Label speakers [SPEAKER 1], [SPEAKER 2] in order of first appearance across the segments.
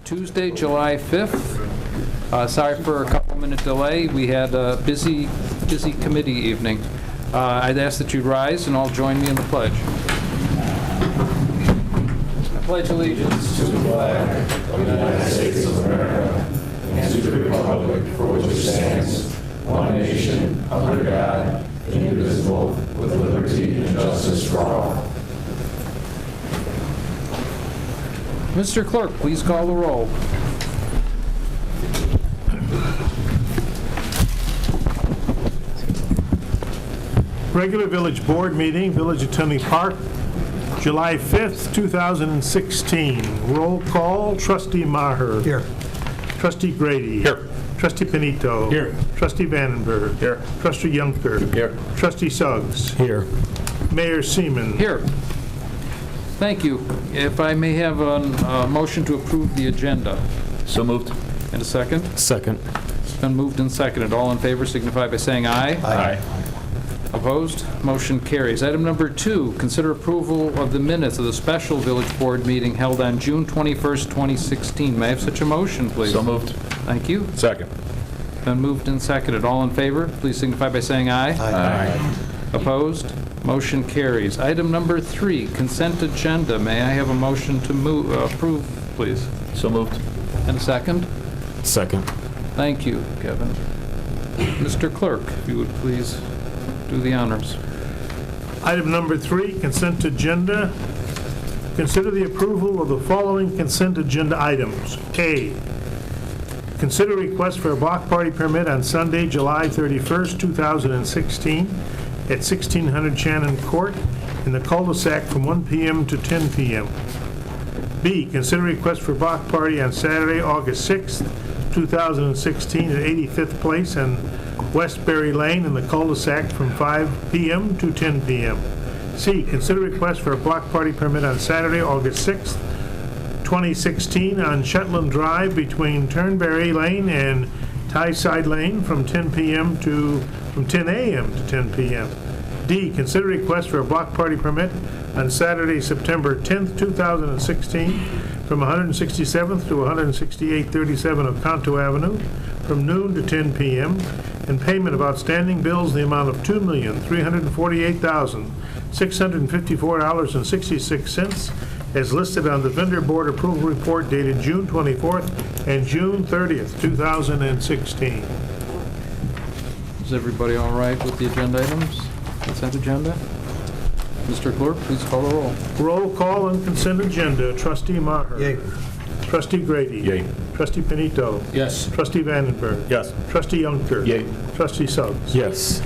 [SPEAKER 1] Tuesday, July 5th. Sorry for a couple-minute delay. We had a busy committee evening. I'd ask that you rise and all join me in the pledge. I pledge allegiance to the flag of the United States of America and to the republic for which it stands, one nation, under God, indivisible, with liberty and justice for all. Mr. Clerk, please call the roll.
[SPEAKER 2] Regular Village Board meeting, Village of Tinley Park, July 5th, 2016. Roll call, Trustee Maher.
[SPEAKER 3] Here.
[SPEAKER 2] Trustee Grady.
[SPEAKER 3] Here.
[SPEAKER 2] Trustee Pinito.
[SPEAKER 3] Here.
[SPEAKER 2] Trustee Vandenberg.
[SPEAKER 3] Here.
[SPEAKER 2] Trustee Junker.
[SPEAKER 3] Here.
[SPEAKER 2] Trustee Suggs.
[SPEAKER 3] Here.
[SPEAKER 2] Mayor Seaman.
[SPEAKER 1] Here. Thank you. If I may have a motion to approve the agenda.
[SPEAKER 3] So moved.
[SPEAKER 1] And a second?
[SPEAKER 3] Second.
[SPEAKER 1] It's been moved and seconded. All in favor signify by saying aye.
[SPEAKER 3] Aye.
[SPEAKER 1] Opposed? Motion carries. Item number 2, consider approval of the minutes of the special village board meeting held on June 21st, 2016. May I have such a motion, please?
[SPEAKER 3] So moved.
[SPEAKER 1] Thank you.
[SPEAKER 3] Second.
[SPEAKER 1] Been moved and seconded. All in favor, please signify by saying aye.
[SPEAKER 3] Aye.
[SPEAKER 1] Opposed? Motion carries. Item number 3, consent agenda. May I have a motion to approve, please?
[SPEAKER 3] So moved.
[SPEAKER 1] And a second?
[SPEAKER 3] Second.
[SPEAKER 1] Thank you, Kevin. Mr. Clerk, if you would please do the honors.
[SPEAKER 2] Item number 3, consent agenda. Consider the approval of the following consent agenda items. A, consider request for a block party permit on Sunday, July 31st, 2016 at 1600 Shannon Court in the cul-de-sac from 1 p.m. to 10 p.m. B, consider request for block party on Saturday, August 6th, 2016 at 85th Place and Westbury Lane in the cul-de-sac from 5 p.m. to 10 p.m. C, consider request for a block party permit on Saturday, August 6th, 2016 on Shetland Drive between Turnberry Lane and Tyside Lane from 10 a.m. to 10 p.m. D, consider request for a block party permit on Saturday, September 10th, 2016 from 167th to 16837 of Conto Avenue from noon to 10 p.m. and payment of outstanding bills in the amount of $2,348,654.66 as listed on the vendor board approval report dated June 24th and June 30th, 2016.
[SPEAKER 1] Is everybody all right with the agenda items? Consent agenda? Mr. Clerk, please call the roll.
[SPEAKER 2] Roll call on consent agenda. Trustee Maher.
[SPEAKER 3] Yay.
[SPEAKER 2] Trustee Grady.
[SPEAKER 3] Yay.
[SPEAKER 2] Trustee Pinito.
[SPEAKER 3] Yes.
[SPEAKER 2] Trustee Vandenberg.
[SPEAKER 3] Yes.
[SPEAKER 2] Trustee Junker.
[SPEAKER 3] Yay.
[SPEAKER 2] Trustee Suggs.
[SPEAKER 3] Yes.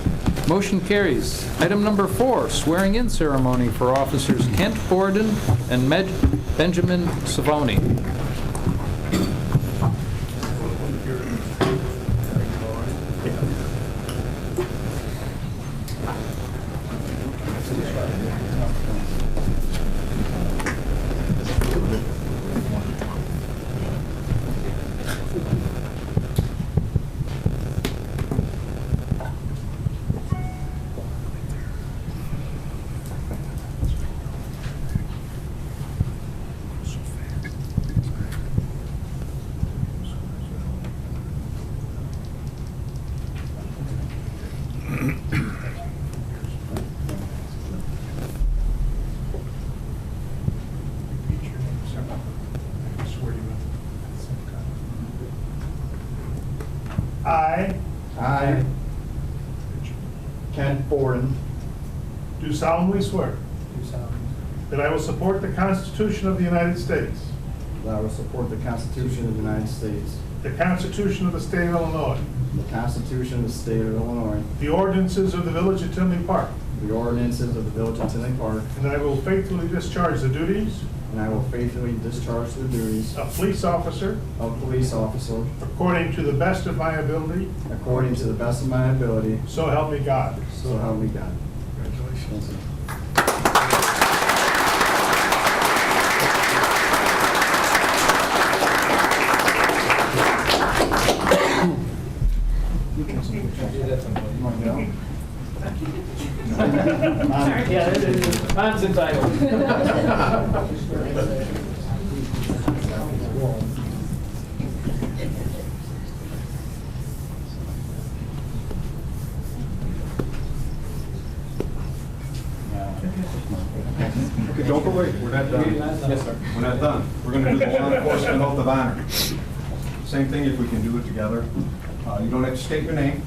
[SPEAKER 1] Motion carries. Item number 4, swearing-in ceremony for officers Kent Borden and Benjamin Savoni.
[SPEAKER 4] I, Kent Borden,
[SPEAKER 2] Do solemnly swear that I will support the Constitution of the United States,
[SPEAKER 4] that I will support the Constitution of the United States,
[SPEAKER 2] the Constitution of the State of Illinois,
[SPEAKER 4] the Constitution of the State of Illinois,
[SPEAKER 2] the ordinances of the Village of Tinley Park,
[SPEAKER 4] the ordinances of the Village of Tinley Park,
[SPEAKER 2] and that I will faithfully discharge the duties
[SPEAKER 4] and I will faithfully discharge the duties
[SPEAKER 2] of police officer
[SPEAKER 4] of police officer
[SPEAKER 2] according to the best of my ability,
[SPEAKER 4] according to the best of my ability,
[SPEAKER 2] so help me God.
[SPEAKER 4] so help me God.
[SPEAKER 2] Congratulations.
[SPEAKER 1] Mine's entitled.
[SPEAKER 5] Okay, don't go away, we're not done. Yes, sir. We're not done. We're going to do the law enforcement oath of honor. Same thing if we can do it together. You don't have to state your name.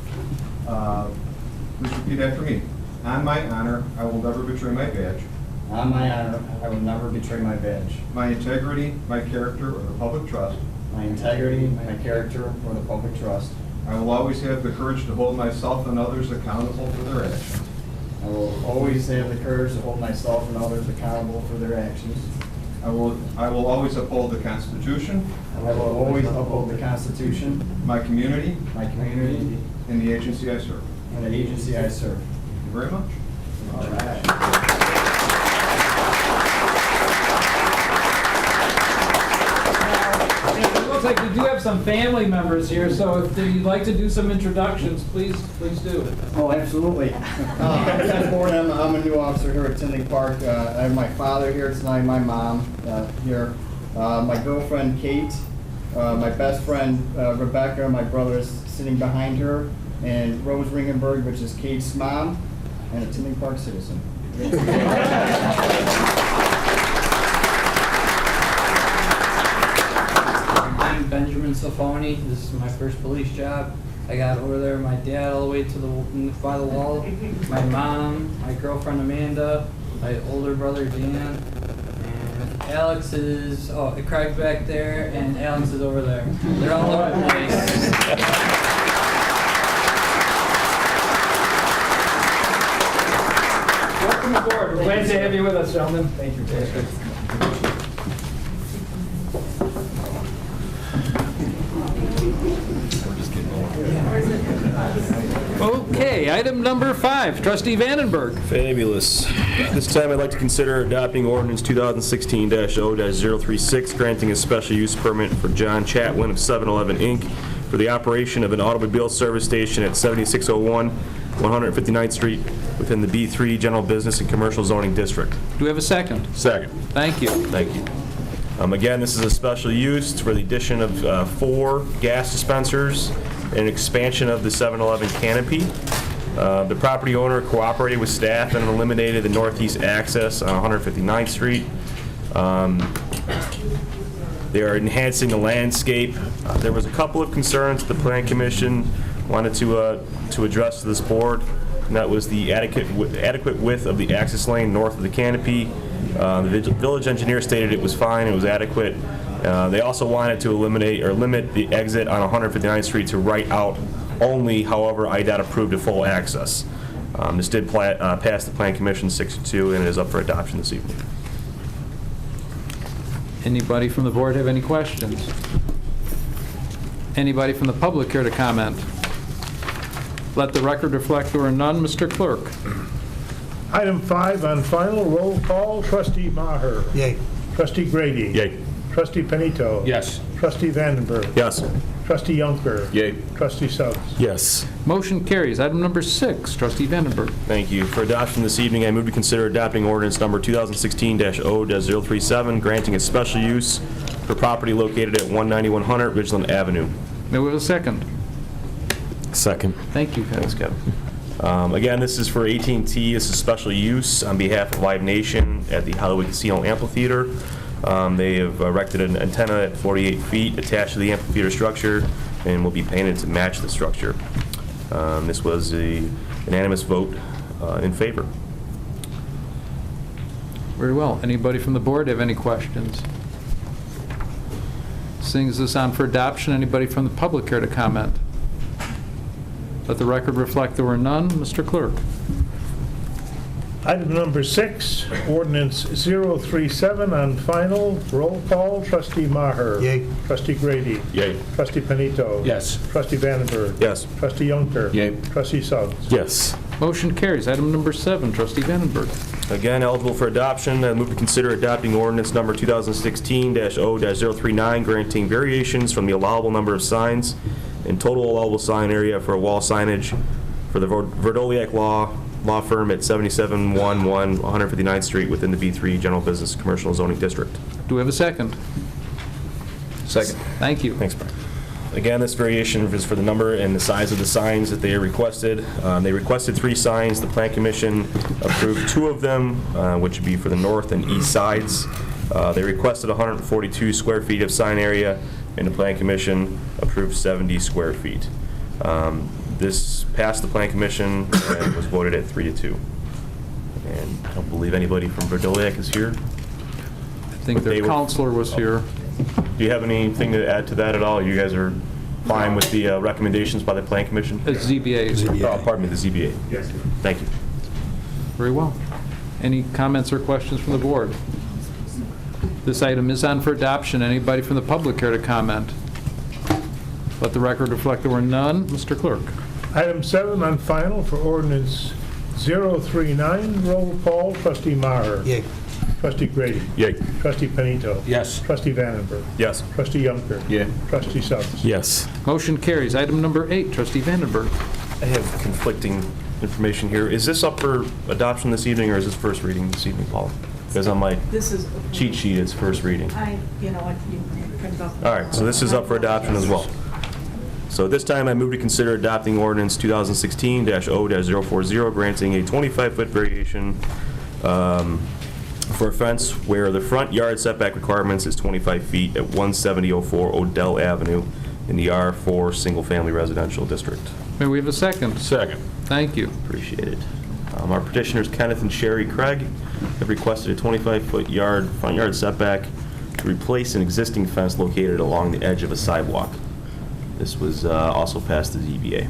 [SPEAKER 5] Please repeat after me. On my honor, I will never betray my badge,
[SPEAKER 4] On my honor, I will never betray my badge,
[SPEAKER 5] my integrity, my character, or the public trust.
[SPEAKER 4] my integrity, my character, or the public trust.
[SPEAKER 5] I will always have the courage to hold myself and others accountable for their actions.
[SPEAKER 4] I will always have the courage to hold myself and others accountable for their actions.
[SPEAKER 5] I will always uphold the Constitution,
[SPEAKER 4] I will always uphold the Constitution,
[SPEAKER 5] my community,
[SPEAKER 4] my community,
[SPEAKER 5] and the agency I serve.
[SPEAKER 4] and the agency I serve.
[SPEAKER 5] Thank you very much.
[SPEAKER 4] All right.
[SPEAKER 6] It looks like we do have some family members here, so if you'd like to do some introductions, please do.
[SPEAKER 4] Oh, absolutely. I'm Ken Ford. I'm a new officer here at Tinley Park. I have my father here tonight, my mom here, my girlfriend Kate, my best friend Rebecca, my brother is sitting behind her, and Rose Ringenberg, which is Kate's mom, and a Tinley Park citizen.
[SPEAKER 7] I'm Benjamin Safoni. This is my first police job. I got over there with my dad all the way to by the wall. My mom, my girlfriend Amanda, my older brother Dan, and Alex is Craig's back there, and Alex is over there. They're all over the place.
[SPEAKER 6] Welcome aboard. We're glad to have you with us, gentlemen. Thank you. Okay, item number 5, Trustee Vandenberg.
[SPEAKER 8] Fabulous. This time I'd like to consider adopting ordinance 2016-0-036, granting a special use permit for John Chatwin of 7-Eleven Inc. for the operation of an automobile service station at 7601 159th Street within the B3 General Business and Commercial Zoning District.
[SPEAKER 6] Do we have a second?
[SPEAKER 8] Second.
[SPEAKER 6] Thank you.
[SPEAKER 8] Thank you. Again, this is a special use for the addition of 4 gas dispensers and an expansion of the 7-Eleven canopy. The property owner cooperated with staff and eliminated the northeast access on 159th Street. They are enhancing the landscape. There was a couple of concerns the Plan Commission wanted to address to this board, and that was the adequate width of the access lane north of the canopy. The village engineer stated it was fine, it was adequate. They also wanted to eliminate or limit the exit on 159th Street to right out only. However, IDOT approved a full access. This did pass the Plan Commission 6-2 and is up for adoption this evening.
[SPEAKER 6] Anybody from the board have any questions? Anybody from the public care to comment? Let the record reflect there are none. Mr. Clerk.
[SPEAKER 2] Item 5 on final roll call, Trustee Maher.
[SPEAKER 3] Yay.
[SPEAKER 2] Trustee Grady.
[SPEAKER 8] Yay.
[SPEAKER 2] Trustee Panito.
[SPEAKER 3] Yes.
[SPEAKER 2] Trustee Vandenberg.
[SPEAKER 8] Yes.
[SPEAKER 2] Trustee Yunker.
[SPEAKER 3] Yay.
[SPEAKER 2] Trustee Suggs.
[SPEAKER 8] Yes.
[SPEAKER 6] Motion carries. Item number 6, Trustee Vandenberg.
[SPEAKER 8] Thank you. For adoption this evening, I move to consider adopting ordinance number 2016-0-037, granting a special use for property located at 19100 Ridgeland Avenue.
[SPEAKER 6] May we have a second?
[SPEAKER 8] Second.
[SPEAKER 6] Thank you,
[SPEAKER 8] Thanks,
[SPEAKER 6] Kevin.
[SPEAKER 8] Kevin. Again, this is for AT&T. This is special use on behalf of Live Nation at the Hollywood Casino Amphitheater. They have erected an antenna at 48 feet attached to the amphitheater structure and will be painted to match the structure. This was a unanimous vote in favor.
[SPEAKER 6] Very well. Anybody from the board have any questions? Seeing as this on for adoption, anybody from the public care to comment? Let the record reflect there were none. Mr. Clerk.
[SPEAKER 2] Item number 6, ordinance 037 on final roll call, Trustee Maher.
[SPEAKER 3] Yay.
[SPEAKER 2] Trustee Grady.
[SPEAKER 8] Yay.
[SPEAKER 2] Trustee Panito.
[SPEAKER 3] Yes.
[SPEAKER 2] Trustee Vandenberg.
[SPEAKER 8] Yes.
[SPEAKER 2] Trustee Yunker.
[SPEAKER 3] Yay.
[SPEAKER 2] Trustee Suggs.
[SPEAKER 8] Yes.
[SPEAKER 6] Motion carries. Item number 7, Trustee Vandenberg.
[SPEAKER 8] Again, eligible for adoption. I move to consider adopting ordinance number 2016-0-039, granting variations from the allowable number of signs and total allowable sign area for wall signage for the Verdoliak Law Firm at 7711 159th Street within the B3 General Business Commercial Zoning District.
[SPEAKER 6] Do we have a second?
[SPEAKER 3] Second.
[SPEAKER 6] Thank you.
[SPEAKER 8] Thanks, Brian. Again, this variation is for the number and the size of the signs that they requested. They requested 3 signs. The Plan Commission approved 2 of them, which would be for the north and east sides. They requested 142 square feet of sign area, and the Plan Commission approved 70 square feet. This passed the Plan Commission and was voted at 3-2. And I don't believe anybody from Verdoliak is here.
[SPEAKER 6] I think their counselor was here.
[SPEAKER 8] Do you have anything to add to that at all? You guys are fine with the recommendations by the Plan Commission?
[SPEAKER 6] ZBA.
[SPEAKER 8] Oh, pardon me, the ZBA.
[SPEAKER 2] Yes.
[SPEAKER 8] Thank you.
[SPEAKER 6] Very well. Any comments or questions from the board? This item is on for adoption. Anybody from the public care to comment? Let the record reflect there were none. Mr. Clerk.
[SPEAKER 2] Item 7 on final for ordinance 039. Roll call. Trustee Maher.
[SPEAKER 3] Yay.
[SPEAKER 2] Trustee Grady.
[SPEAKER 3] Yay.
[SPEAKER 2] Trustee Panito.
[SPEAKER 3] Yes.
[SPEAKER 2] Trustee Vandenberg.
[SPEAKER 8] Yes.
[SPEAKER 2] Trustee Yunker.
[SPEAKER 3] Yeah.
[SPEAKER 2] Trustee Suggs.
[SPEAKER 3] Yes.
[SPEAKER 6] Motion carries. Item number 8, Trustee Vandenberg.
[SPEAKER 8] I have conflicting information here. Is this up for adoption this evening, or is this first reading this evening, Paul? Because on my
[SPEAKER 9] This is.
[SPEAKER 8] cheat sheet, it's first reading.
[SPEAKER 9] You know what, you print off.
[SPEAKER 8] All right, so this is up for adoption as well. So at this time, I move to consider adopting ordinance 2016-0-040, granting a 25-foot variation for a fence where the front yard setback requirements is 25 feet at 17004 Odell Avenue in the R4 Single Family Residential District.
[SPEAKER 6] May we have a second?
[SPEAKER 3] Second.
[SPEAKER 6] Thank you.
[SPEAKER 8] Appreciate it. Our petitioners, Kenneth and Sherry Craig, have requested a 25-foot front yard setback to replace an existing fence located along the edge of a sidewalk. This was also passed the ZBA.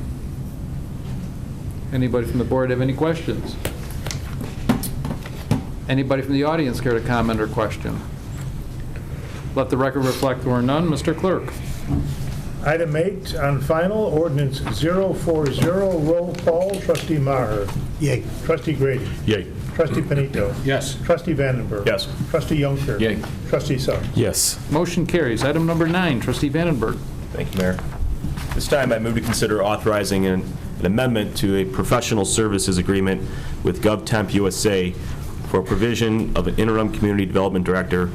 [SPEAKER 6] Anybody from the board have any questions? Anybody from the audience care to comment or question? Let the record reflect there were none. Mr. Clerk.
[SPEAKER 2] Item 8 on final, ordinance 040. Roll call. Trustee Maher.
[SPEAKER 3] Yay.
[SPEAKER 2] Trustee Grady.
[SPEAKER 3] Yay.
[SPEAKER 2] Trustee Panito.
[SPEAKER 3] Yes.
[SPEAKER 2] Trustee Vandenberg.
[SPEAKER 8] Yes.
[SPEAKER 2] Trustee Yunker.
[SPEAKER 3] Yay.
[SPEAKER 2] Trustee Suggs.
[SPEAKER 3] Yes.
[SPEAKER 6] Motion carries. Item number 9, Trustee Vandenberg.
[SPEAKER 8] Thank you, Mayor. This time, I move to consider authorizing an amendment to a professional services agreement with GovTemp USA for provision of an interim community development director,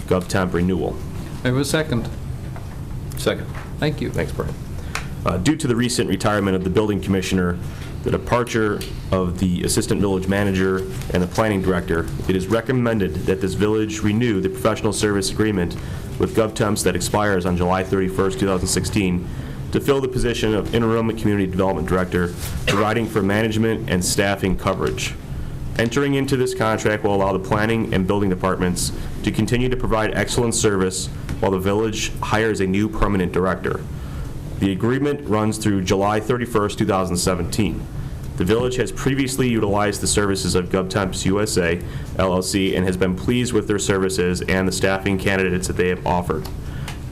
[SPEAKER 8] GovTemp renewal.
[SPEAKER 6] May we have a second?
[SPEAKER 8] Second.
[SPEAKER 6] Thank you.
[SPEAKER 8] Thanks, Brian. Due to the recent retirement of the building commissioner, the departure of the assistant village manager and the planning director, it is recommended that this village renew the professional service agreement with GovTemps that expires on July 31st, 2016, to fill the position of interim community development director, providing for management and staffing coverage. Entering into this contract will allow the planning and building departments to continue to provide excellent service while the village hires a new permanent director. The agreement runs through July 31st, 2017. The village has previously utilized the services of GovTemps USA, LLC, and has been pleased with their services and the staffing candidates that they have offered.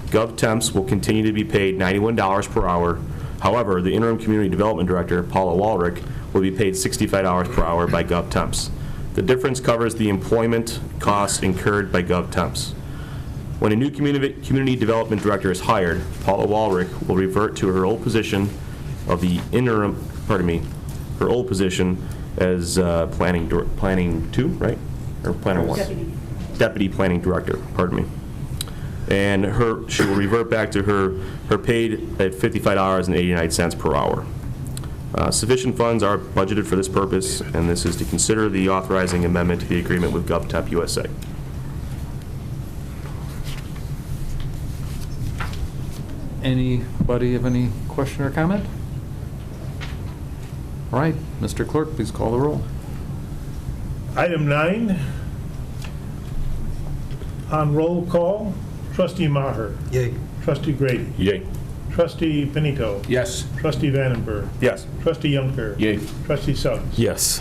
[SPEAKER 8] GovTemps will continue to be paid $91 per hour. However, the interim community development director, Paula Walrick, will be paid $65 per hour by GovTemps. The difference covers the employment costs incurred by GovTemps. When a new community development director is hired, Paula Walrick will revert to her old position of the her old position as planning 2, right? Or planner 1? Deputy planning director, pardon me. And she will revert back to her paid at $55.89 per hour. Sufficient funds are budgeted for this purpose, and this is to consider the authorizing amendment to the agreement with GovTemp USA.
[SPEAKER 6] Anybody have any question or comment? All right, Mr. Clerk, please call the roll.
[SPEAKER 2] Item 9 on roll call. Trustee Maher.
[SPEAKER 3] Yay.
[SPEAKER 2] Trustee Grady.
[SPEAKER 3] Yay.
[SPEAKER 2] Trustee Panito.
[SPEAKER 3] Yes.
[SPEAKER 2] Trustee Vandenberg.
[SPEAKER 8] Yes.
[SPEAKER 2] Trustee Yunker.
[SPEAKER 3] Yay.
[SPEAKER 2] Trustee Suggs.
[SPEAKER 3] Yes.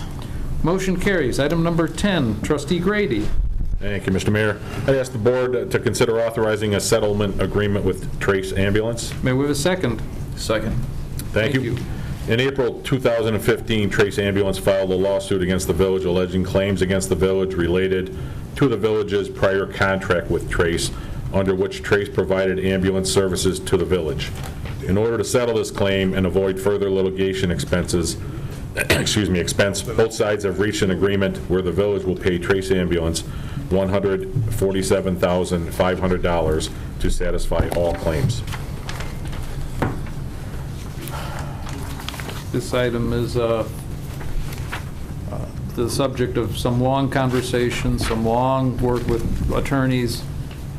[SPEAKER 6] Motion carries. Item number 10, Trustee Grady.
[SPEAKER 10] Thank you, Mr. Mayor. I'd ask the board to consider authorizing a settlement agreement with Trace Ambulance.
[SPEAKER 6] May we have a second?
[SPEAKER 3] Second.
[SPEAKER 10] Thank you. In April 2015, Trace Ambulance filed a lawsuit against the village alleging claims against the village related to the village's prior contract with Trace, under which Trace provided ambulance services to the village. In order to settle this claim and avoid further litigation expense, both sides have reached an agreement where the village will pay Trace Ambulance $147,500 to satisfy all claims.
[SPEAKER 6] This item is the subject of some long conversations, some long work with attorneys,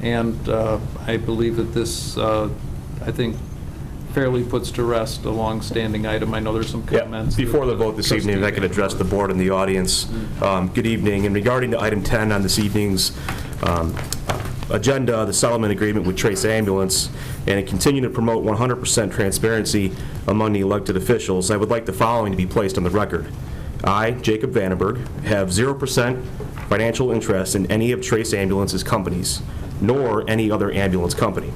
[SPEAKER 6] and I believe that this, I think, fairly puts to rest a long-standing item. I know there's some comments.
[SPEAKER 8] Before the vote this evening, if I could address the board and the audience. Good evening. And regarding to item 10 on this evening's agenda, the settlement agreement with Trace Ambulance, and to continue to promote 100% transparency among the elected officials, I would like the following to be placed on the record. I, Jacob Vandenberg, have 0% financial interest in any of Trace Ambulance's companies, nor any other ambulance company.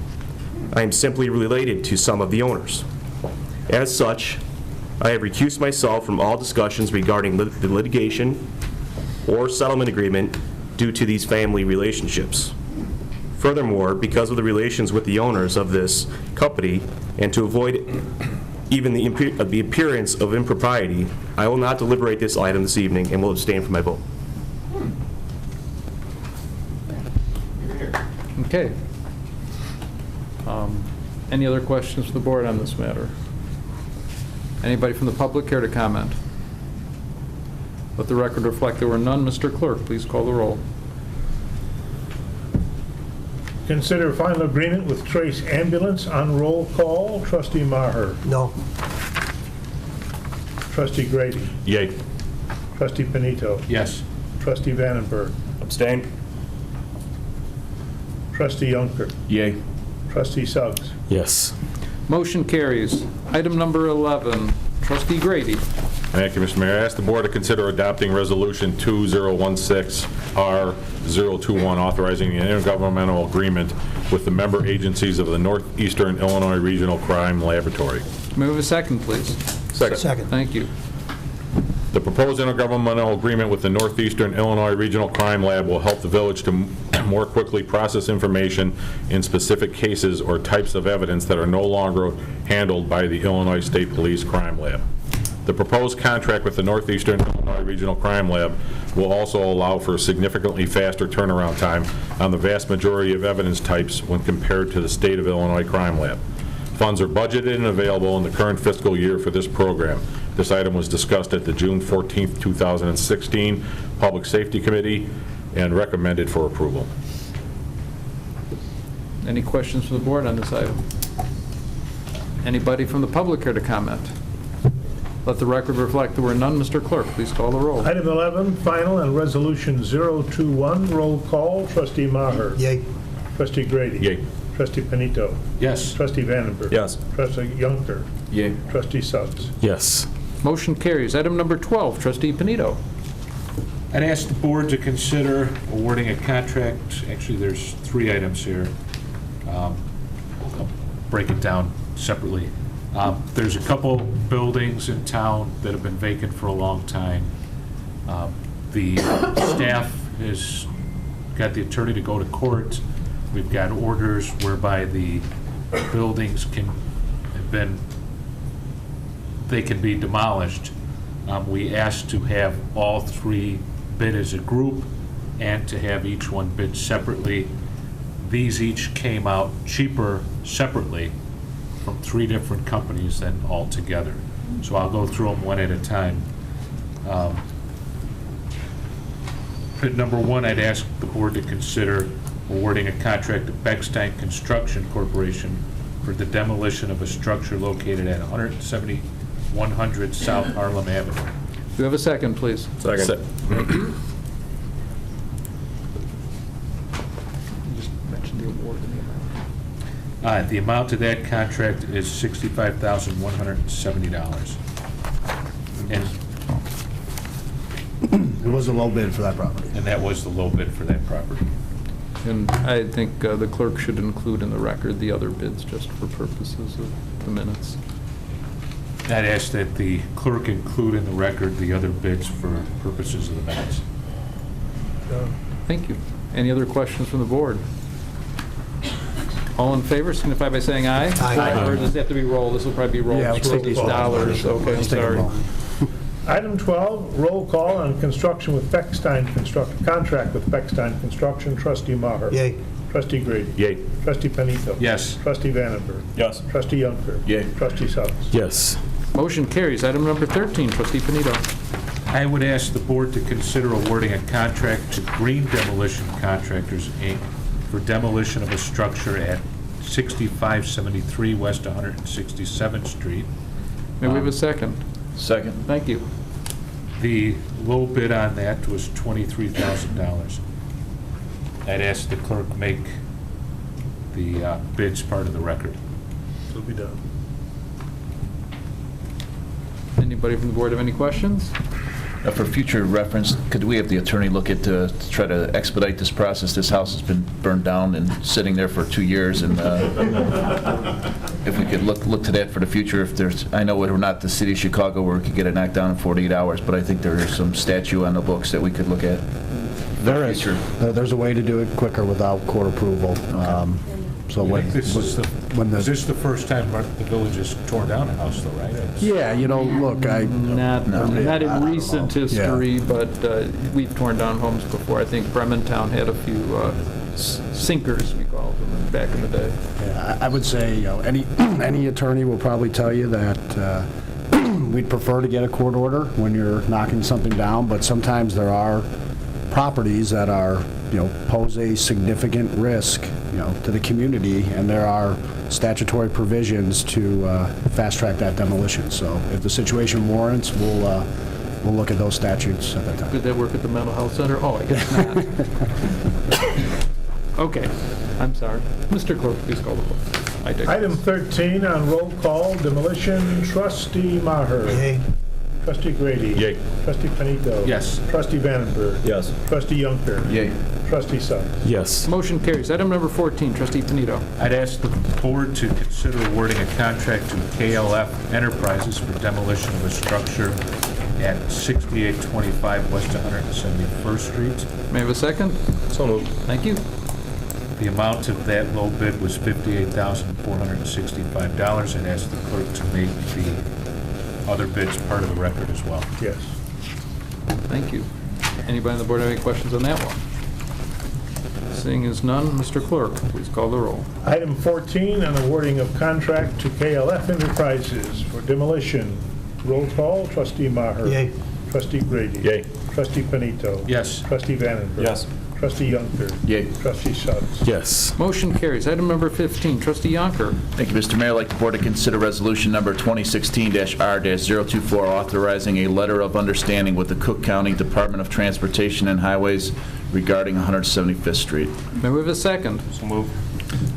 [SPEAKER 8] I am simply related to some of the owners. As such, I have recused myself from all discussions regarding the litigation or settlement agreement due to these family relationships. Furthermore, because of the relations with the owners of this company, and to avoid even the appearance of impropriety, I will not deliberate this item this evening and will abstain from my vote.
[SPEAKER 6] Okay. Any other questions for the board on this matter? Anybody from the public care to comment? Let the record reflect there were none. Mr. Clerk, please call the roll.
[SPEAKER 2] Consider final agreement with Trace Ambulance on roll call. Trustee Maher.
[SPEAKER 11] No.
[SPEAKER 2] Trustee Grady.
[SPEAKER 10] Yay.
[SPEAKER 2] Trustee Panito.
[SPEAKER 3] Yes.
[SPEAKER 2] Trustee Vandenberg.
[SPEAKER 8] Abstain?
[SPEAKER 2] Trustee Yonker.
[SPEAKER 3] Yay.
[SPEAKER 2] Trustee Suggs.
[SPEAKER 3] Yes.
[SPEAKER 6] Motion carries. Item number 11, Trustee Grady.
[SPEAKER 10] Thank you, Mr. Mayor. I ask the board to consider adopting Resolution 2016-R021, authorizing an intergovernmental agreement with the member agencies of the Northeastern Illinois Regional Crime Laboratory.
[SPEAKER 6] May we have a second, please?
[SPEAKER 11] Second.
[SPEAKER 6] Thank you.
[SPEAKER 10] The proposed intergovernmental agreement with the Northeastern Illinois Regional Crime Lab will help the village to more quickly process information in specific cases or types of evidence that are no longer handled by the Illinois State Police Crime Lab. The proposed contract with the Northeastern Illinois Regional Crime Lab will also allow for a significantly faster turnaround time on the vast majority of evidence types when compared to the State of Illinois Crime Lab. Funds are budgeted and available in the current fiscal year for this program. This item was discussed at the June 14th, 2016 Public Safety Committee and recommended for approval.
[SPEAKER 6] Any questions from the board on this item? Anybody from the public here to comment? Let the record reflect there were none. Mr. Clerk, please call the roll.
[SPEAKER 2] Item 11, final and resolution 021, roll call. Trustee Maher.
[SPEAKER 11] Yay.
[SPEAKER 2] Trustee Grady.
[SPEAKER 10] Yay.
[SPEAKER 2] Trustee Panito.
[SPEAKER 3] Yes.
[SPEAKER 2] Trustee Vandenberg.
[SPEAKER 8] Yes.
[SPEAKER 2] Trustee Yonker.
[SPEAKER 3] Yay.
[SPEAKER 2] Trustee Suggs.
[SPEAKER 3] Yes.
[SPEAKER 6] Motion carries. Item number 12, Trustee Panito.
[SPEAKER 12] I'd ask the board to consider awarding a contract. Actually, there's 3 items here. I'll break it down separately. There's a couple buildings in town that have been vacant for a long time. The staff has got the attorney to go to court. We've got orders whereby the buildings can be demolished. We asked to have all 3 bid as a group and to have each one bid separately. These each came out cheaper separately from 3 different companies than all together. So I'll go through them one at a time. Bid number 1, I'd ask the board to consider awarding a contract to Bechstein Construction Corporation for the demolition of a structure located at 100 South Harlem Avenue.
[SPEAKER 6] Do we have a second, please?
[SPEAKER 8] Second.
[SPEAKER 6] Thank you. Just mention the award and the amount.
[SPEAKER 12] The amount of that contract is $65,170. And
[SPEAKER 11] It was a low bid for that property.
[SPEAKER 12] that was the low bid for that property.
[SPEAKER 6] And I think the clerk should include in the record the other bids just for purposes of the minutes.
[SPEAKER 12] I'd ask that the clerk include in the record the other bids for purposes of the minutes.
[SPEAKER 6] Thank you. Any other questions from the board? All in favor, signify by saying aye.
[SPEAKER 11] Aye.
[SPEAKER 6] Or does it have to be roll? This will probably be roll.
[SPEAKER 11] Yeah, let's take these
[SPEAKER 6] $60. Okay, I'm
[SPEAKER 11] Let's take
[SPEAKER 6] sorry.
[SPEAKER 11] them all.
[SPEAKER 2] Item 12, roll call on construction with Bechstein Construction, contract with Bechstein Construction. Trustee Maher.
[SPEAKER 11] Yay.
[SPEAKER 2] Trustee Grady.
[SPEAKER 8] Yay.
[SPEAKER 2] Trustee Panito.
[SPEAKER 12] Yes.
[SPEAKER 2] Trustee Vandenberg.
[SPEAKER 8] Yes.
[SPEAKER 2] Trustee Yonker.
[SPEAKER 3] Yay.
[SPEAKER 2] Trustee Suggs.
[SPEAKER 3] Yes.
[SPEAKER 6] Motion carries. Item number 13, trustee Panito.
[SPEAKER 12] I would ask the board to consider awarding a contract to Green Demolition Contractors, Inc. for demolition of a structure at 6573 West 167th Street.
[SPEAKER 6] May we have a second?
[SPEAKER 3] Second.
[SPEAKER 6] Thank you.
[SPEAKER 12] The low bid on that was $23,000. I'd ask the clerk make the bids part of the record.
[SPEAKER 2] It'll be done.
[SPEAKER 6] Anybody from the board have any questions?
[SPEAKER 3] For future reference, could we have the attorney look at to try to expedite this process? This house has been burned down and sitting there for 2 years, and if we could look to that for the future. If there's, I know we're not the city of Chicago where we could get it knocked down in 48 hours, but I think there is some statute on the books that we could look at.
[SPEAKER 11] There is. There's a way to do it quicker without court approval. So
[SPEAKER 12] I
[SPEAKER 11] when
[SPEAKER 12] think this is is this the first time the village has torn down a house, though, right?
[SPEAKER 11] yeah, you know, look,
[SPEAKER 6] Not in recent
[SPEAKER 11] know.
[SPEAKER 6] history, but we've torn down homes before. I think Brementown had a few sinkers, we called them, back in the day.
[SPEAKER 11] Yeah, I would say, you know, any attorney will probably tell you that we'd prefer to get a court order when you're knocking something down, but sometimes there are properties that are, you know, pose a significant risk, you know, to the community, and there are statutory provisions to fast track that demolition. So if the situation warrants, we'll look at those statutes at that time.
[SPEAKER 6] Did that work at the mental health center? Oh, I guess not. Okay, I'm sorry. Mr. Clerk, please call the roll. I digress.
[SPEAKER 2] Item 13 on roll call, demolition, trustee Maher.
[SPEAKER 11] Yay.
[SPEAKER 2] Trustee Grady.
[SPEAKER 3] Yay.
[SPEAKER 2] Trustee Panito.
[SPEAKER 12] Yes.
[SPEAKER 2] Trustee Vandenberg.
[SPEAKER 3] Yes.
[SPEAKER 2] Trustee Yunker.
[SPEAKER 3] Yay.
[SPEAKER 2] Trustee Suggs.
[SPEAKER 3] Yes.
[SPEAKER 6] Motion carries. Item number 14, trustee Panito.
[SPEAKER 12] I'd ask the board to consider awarding a contract to KLF Enterprises for demolition of a structure at 6825 West 171st Street.
[SPEAKER 6] May I have a second?
[SPEAKER 8] So moved.
[SPEAKER 6] Thank you.
[SPEAKER 12] The amount of that low bid was $58,465. I'd ask the clerk to make the other bids part of the record as well.
[SPEAKER 2] Yes.
[SPEAKER 6] Thank you. Anybody on the board have any questions on that one? Seeing as none, Mr. Clerk, please call the roll.
[SPEAKER 2] Item 14 on awarding of contract to KLF Enterprises for demolition. Roll call, trustee Maher.
[SPEAKER 11] Yay.
[SPEAKER 2] Trustee Grady.
[SPEAKER 3] Yay.
[SPEAKER 2] Trustee Panito.
[SPEAKER 12] Yes.
[SPEAKER 2] Trustee Vandenberg.
[SPEAKER 3] Yes.
[SPEAKER 2] Trustee Yunker.
[SPEAKER 3] Yay.
[SPEAKER 2] Trustee Suggs.
[SPEAKER 3] Yes.
[SPEAKER 6] Motion carries. Item number 15, trustee Yonker.
[SPEAKER 3] Thank you, Mr. Mayor. I'd like the board to consider resolution number 2016-R-024, authorizing a letter of understanding with the Cook County Department of Transportation and Highways regarding 175th Street.
[SPEAKER 6] May we have a second?
[SPEAKER 12] So move.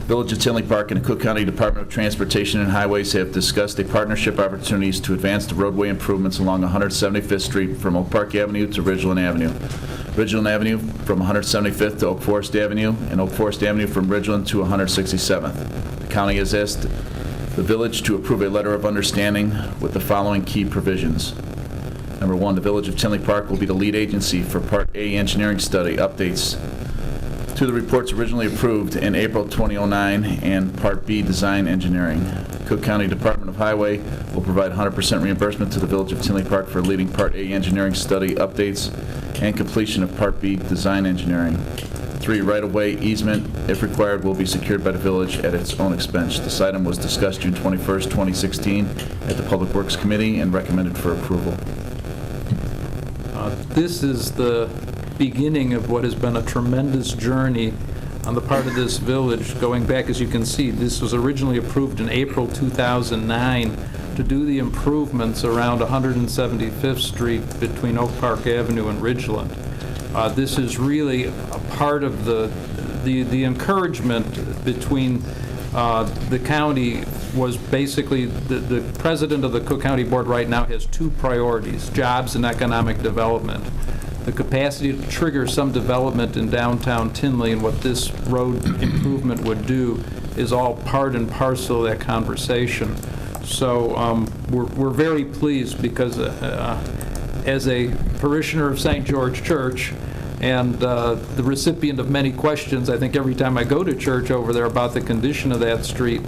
[SPEAKER 3] Village of Tinley Park and the Cook County Department of Transportation and Highways have discussed a partnership opportunities to advance the roadway improvements along 175th Street from Oak Park Avenue to Ridgeland Avenue. Ridgeland Avenue from 175th to Oak Forest Avenue, and Oak Forest Avenue from Ridgeland to 167th. The county has asked the village to approve a letter of understanding with the following key provisions. Number one, the Village of Tinley Park will be the lead agency for Part A engineering study updates to the reports originally approved in April 2009 and Part B design engineering. Cook County Department of Highway will provide 100% reimbursement to the Village of Tinley Park for leading Part A engineering study updates and completion of Part B design engineering. 3, right-of-way easement, if required, will be secured by the village at its own expense. This item was discussed June 21st, 2016 at the Public Works Committee and recommended for approval.
[SPEAKER 6] This is the beginning of what has been a tremendous journey on the part of this village, going back, as you can see, this was originally approved in April 2009 to do the improvements around 175th Street between Oak Park Avenue and Ridgeland. This is really a part of the encouragement between the county was basically, the president of the Cook County Board right now has two priorities, jobs and economic development. The capacity to trigger some development in downtown Tinley and what this road improvement would do is all part and parcel of that conversation. So we're very pleased because as a parishioner of St. George Church and the recipient of many questions, I think every time I go to church over there about the condition of that street,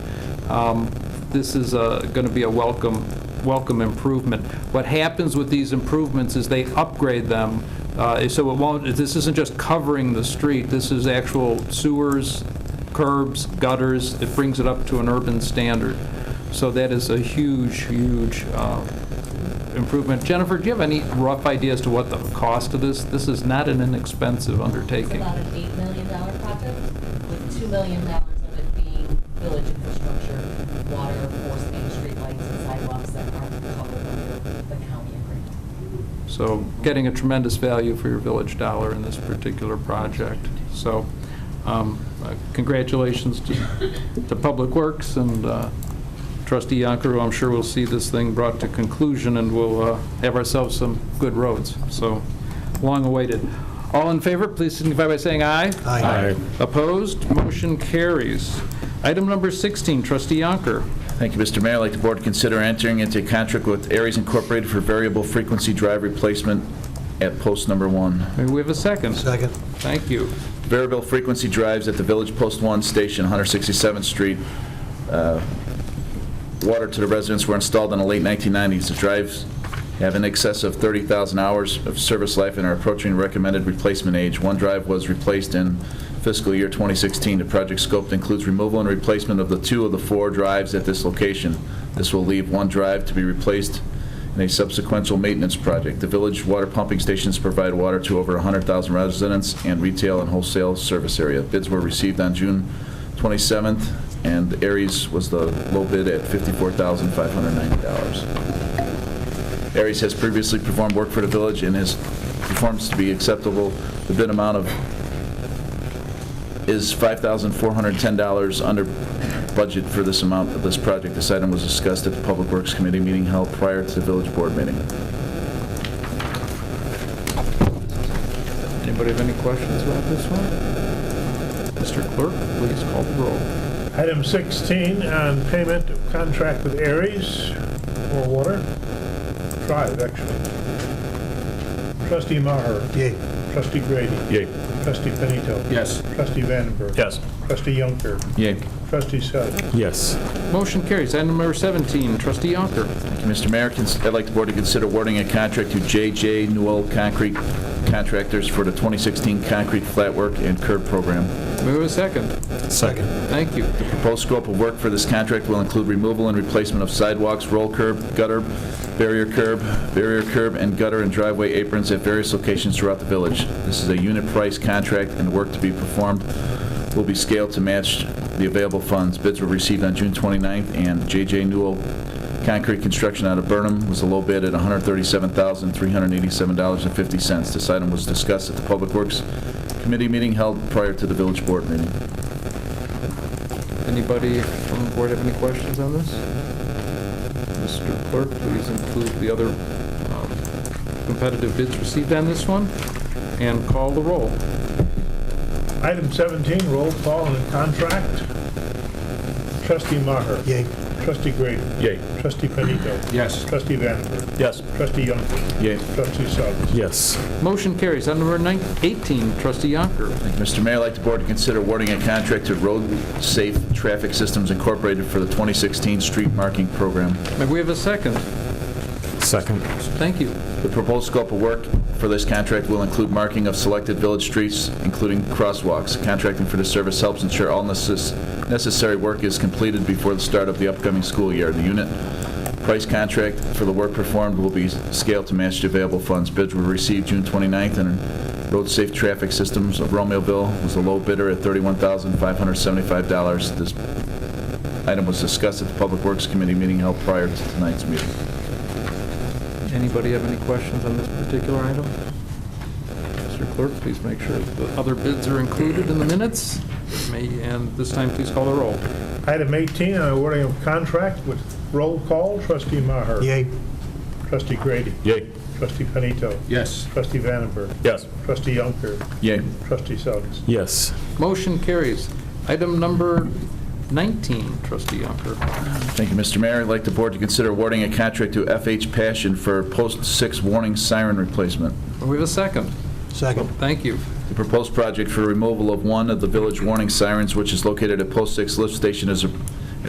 [SPEAKER 6] this is going to be a welcome improvement. What happens with these improvements is they upgrade them, so it won't. This isn't just covering the street. This is actual sewers, curbs, gutters. It brings it up to an urban standard. So that is a huge, huge improvement. Jennifer, do you have any rough idea as to what the cost of this? This is not an inexpensive
[SPEAKER 13] It's
[SPEAKER 6] undertaking.
[SPEAKER 13] about an $8 million project, with $2 million of it being village infrastructure, water, force main, streetlights, and sidewalks that aren't covered under the county agreement.
[SPEAKER 6] So getting a tremendous value for your village dollar in this particular project. So congratulations to Public Works and Trustee Yonker, who I'm sure will see this thing brought to conclusion, and we'll have ourselves some good roads. So long awaited. All in favor, please signify by saying aye.
[SPEAKER 2] Aye.
[SPEAKER 6] Opposed? Motion carries. Item number 16, Trustee Yonker.
[SPEAKER 3] Thank you, Mr. Mayor. I'd like the board to consider entering into a contract with Aries Incorporated for variable frequency drive replacement at post number 1.
[SPEAKER 6] May we have a second?
[SPEAKER 2] Second.
[SPEAKER 6] Thank you.
[SPEAKER 3] Variable frequency drives at the Village Post 1 station, 167th Street. Water to the residents were installed in the late 1990s. The drives have in excess of 30,000 hours of service life and are approaching recommended replacement age. One drive was replaced in fiscal year 2016. The project scope includes removal and replacement of the 2 of the 4 drives at this location. This will leave 1 drive to be replaced in a subsequent maintenance project. The village water pumping stations provide water to over 100,000 residents and retail and wholesale service area. Bids were received on June 27th, and Aries was the low bid at $54,590. Aries has previously performed work for the village and his performance to be acceptable. The bid amount is $5,410 under budget for this amount of this project. This item was discussed at the Public Works Committee meeting held prior to the village board meeting.
[SPEAKER 6] Anybody have any questions about this one? Mr. Clerk, please call the roll.
[SPEAKER 2] Item 16 on payment of contract with Aries for water. Drive, actually. Trustee Maher.
[SPEAKER 11] Yay.
[SPEAKER 2] Trustee Grady.
[SPEAKER 12] Yay.
[SPEAKER 2] Trustee Benito.
[SPEAKER 12] Yes.
[SPEAKER 2] Trustee Vandenberg.
[SPEAKER 8] Yes.
[SPEAKER 2] Trustee Yonker.
[SPEAKER 3] Yay.
[SPEAKER 2] Trustee Suggs.
[SPEAKER 8] Yes.
[SPEAKER 6] Motion carries. Item number 17, Trustee Yonker.
[SPEAKER 3] Thank you, Mr. Mayor. I'd like the board to consider awarding a contract to J.J. Newell Concrete Contractors for the 2016 concrete flat work and curb program.
[SPEAKER 6] May we have a second?
[SPEAKER 2] Second.
[SPEAKER 6] Thank you.
[SPEAKER 3] The proposed scope of work for this contract will include removal and replacement of sidewalks, roll curb, gutter, barrier curb, and gutter and driveway aprons at various locations throughout the village. This is a unit price contract, and the work to be performed will be scaled to match the available funds. Bids were received on June 29th, and J.J. Newell Concrete Construction out of Burnham was the low bid at $137,387.50. This item was discussed at the Public Works Committee meeting held prior to the village board meeting.
[SPEAKER 6] Anybody from the board have any questions on this? Mr. Clerk, please include the other competitive bids received on this one, and call the roll.
[SPEAKER 2] Item 17, roll call on the contract. Trustee Maher.
[SPEAKER 11] Yay.
[SPEAKER 2] Trustee Grady.
[SPEAKER 12] Yay.
[SPEAKER 2] Trustee Benito.
[SPEAKER 12] Yes.
[SPEAKER 2] Trustee Vandenberg.
[SPEAKER 8] Yes.
[SPEAKER 2] Trustee Yonker.
[SPEAKER 3] Yay.
[SPEAKER 2] Trustee Suggs.
[SPEAKER 8] Yes.
[SPEAKER 6] Motion carries. Item number 18, Trustee Yonker.
[SPEAKER 3] Thank you, Mr. Mayor. I'd like the board to consider awarding a contract to Road Safe Traffic Systems Incorporated for the 2016 street marking program.
[SPEAKER 6] May we have a second?
[SPEAKER 8] Second.
[SPEAKER 6] Thank you.
[SPEAKER 3] The proposed scope of work for this contract will include marking of selected village streets, including crosswalks. Contracting for the service helps ensure all necessary work is completed before the start of the upcoming school year. The unit price contract for the work performed will be scaled to match the available funds. Bids were received June 29th, and Road Safe Traffic Systems of Romeoville was the low bidder at $31,575. This item was discussed at the Public Works Committee meeting held prior to tonight's meeting.
[SPEAKER 6] Anybody have any questions on this particular item? Mr. Clerk, please make sure the other bids are included in the minutes. And this time, please call the roll.
[SPEAKER 2] Item 18 on awarding of contract with roll call. Trustee Maher.
[SPEAKER 11] Yay.
[SPEAKER 2] Trustee Grady.
[SPEAKER 12] Yay.
[SPEAKER 2] Trustee Benito.
[SPEAKER 12] Yes.
[SPEAKER 2] Trustee Vandenberg.
[SPEAKER 8] Yes.
[SPEAKER 2] Trustee Yonker.
[SPEAKER 3] Yay.
[SPEAKER 2] Trustee Suggs.
[SPEAKER 8] Yes.
[SPEAKER 6] Motion carries. Item number 19, Trustee Yonker.
[SPEAKER 3] Thank you, Mr. Mayor. I'd like the board to consider awarding a contract to FH Passion for Post 6 warning siren replacement.
[SPEAKER 6] We have a second.
[SPEAKER 11] Second.
[SPEAKER 6] Thank you.
[SPEAKER 3] The proposed project for removal of one of the village warning sirens, which is located at Post 6 lift station, is at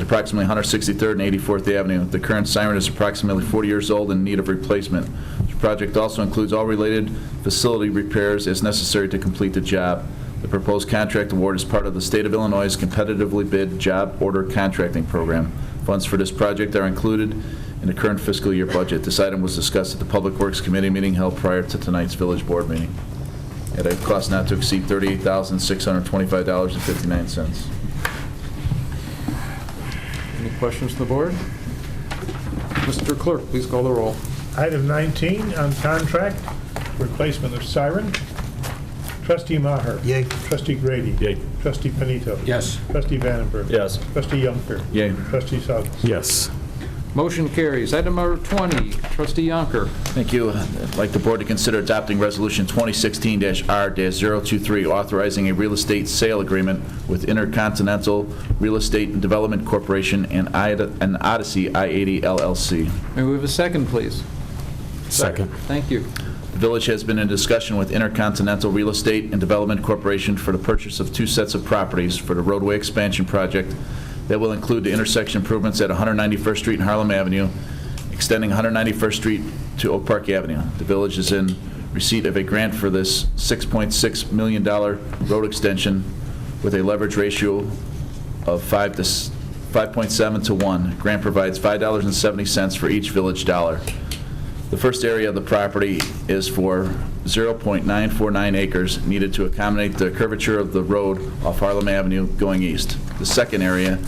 [SPEAKER 3] approximately 163rd and 84th Avenue. The current siren is approximately 40 years old and in need of replacement. The project also includes all related facility repairs as necessary to complete the job. The proposed contract award is part of the State of Illinois' competitively bid job order contracting program. Funds for this project are included in the current fiscal year budget. This item was discussed at the Public Works Committee meeting held prior to tonight's village board meeting at a cost not to exceed $38,625.59.
[SPEAKER 6] Any questions from the board? Mr. Clerk, please call the roll.
[SPEAKER 2] Item 19 on contract, replacement of siren. Trustee Maher.
[SPEAKER 11] Yay.
[SPEAKER 2] Trustee Grady.
[SPEAKER 8] Yay.
[SPEAKER 2] Trustee Panito.
[SPEAKER 12] Yes.
[SPEAKER 2] Trustee Vandenberg.
[SPEAKER 8] Yes.
[SPEAKER 2] Trustee Yonker.
[SPEAKER 3] Yay.
[SPEAKER 2] Trustee Suggs.
[SPEAKER 8] Yes.
[SPEAKER 6] Motion carries. Item number 20, Trustee Yonker.
[SPEAKER 3] Thank you. I'd like the board to consider adopting Resolution 2016-R-023, authorizing a real estate sale agreement with Intercontinental Real Estate and Development Corporation and Odyssey I-80 LLC.
[SPEAKER 6] May we have a second, please?
[SPEAKER 8] Second.
[SPEAKER 6] Thank you.
[SPEAKER 3] The village has been in discussion with Intercontinental Real Estate and Development Corporation for the purchase of 2 sets of properties for the roadway expansion project that will include the intersection improvements at 191st Street and Harlem Avenue, extending 191st Street to Oak Park Avenue. The village is in receipt of a grant for this $6.6 million road extension with a leverage ratio of 5.7 to 1. Grant provides $5.70 for each village dollar. The first area of the property is for 0.949 acres needed to accommodate the curvature of the road off Harlem Avenue going east. The second area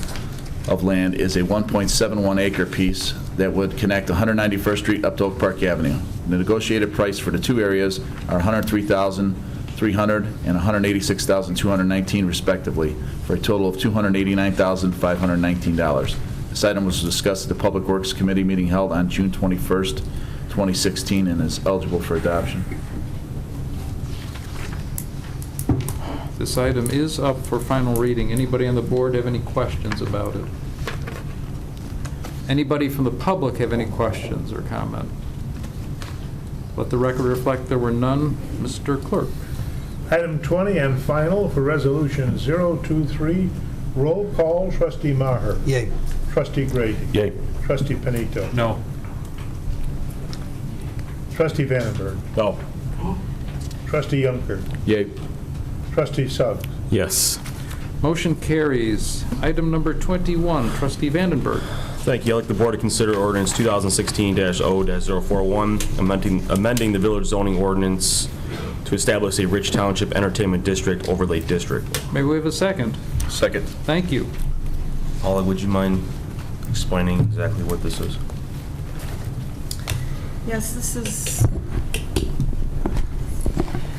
[SPEAKER 3] of land is a 1.71 acre piece that would connect 191st Street up to Oak Park Avenue. The negotiated price for the 2 areas are $103,300 and $186,219 respectively, for a total of $289,519. This item was discussed at the Public Works Committee meeting held on June 21st, 2016, and is eligible for adoption.
[SPEAKER 6] This item is up for final reading. Anybody on the board have any questions about it? Anybody from the public have any questions or comment? Let the record reflect there were none. Mr. Clerk.
[SPEAKER 2] Item 20 and final for Resolution 023, roll call. Trustee Maher.
[SPEAKER 11] Yay.
[SPEAKER 2] Trustee Grady.
[SPEAKER 8] Yay.
[SPEAKER 2] Trustee Panito.
[SPEAKER 12] No.
[SPEAKER 2] Trustee Vandenberg.
[SPEAKER 8] No.
[SPEAKER 2] Trustee Yonker.
[SPEAKER 3] Yay.
[SPEAKER 2] Trustee Suggs.
[SPEAKER 8] Yes.
[SPEAKER 6] Motion carries. Item number 21, Trustee Vandenberg.
[SPEAKER 8] Thank you. I'd like the board to consider ordinance 2016-0-041, amending the village zoning ordinance to establish a Rich Township Entertainment District overlay district.
[SPEAKER 6] May we have a second?
[SPEAKER 3] Second.
[SPEAKER 6] Thank you.
[SPEAKER 8] Paula, would you mind explaining exactly what this is?
[SPEAKER 9] Yes,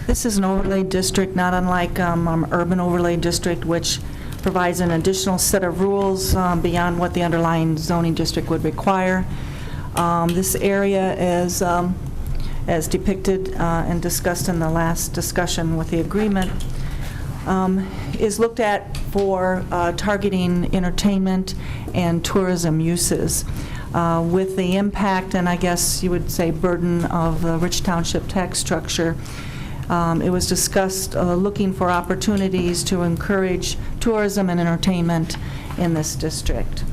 [SPEAKER 9] this is an overlay district, not unlike urban overlay district, which provides an additional set of rules beyond what the underlying zoning district would require. This area is, as depicted and discussed in the last discussion with the agreement, is looked at for targeting entertainment and tourism uses. With the impact and I guess you would say burden of the Rich Township tax structure, it was discussed looking for opportunities to encourage tourism and entertainment in this district.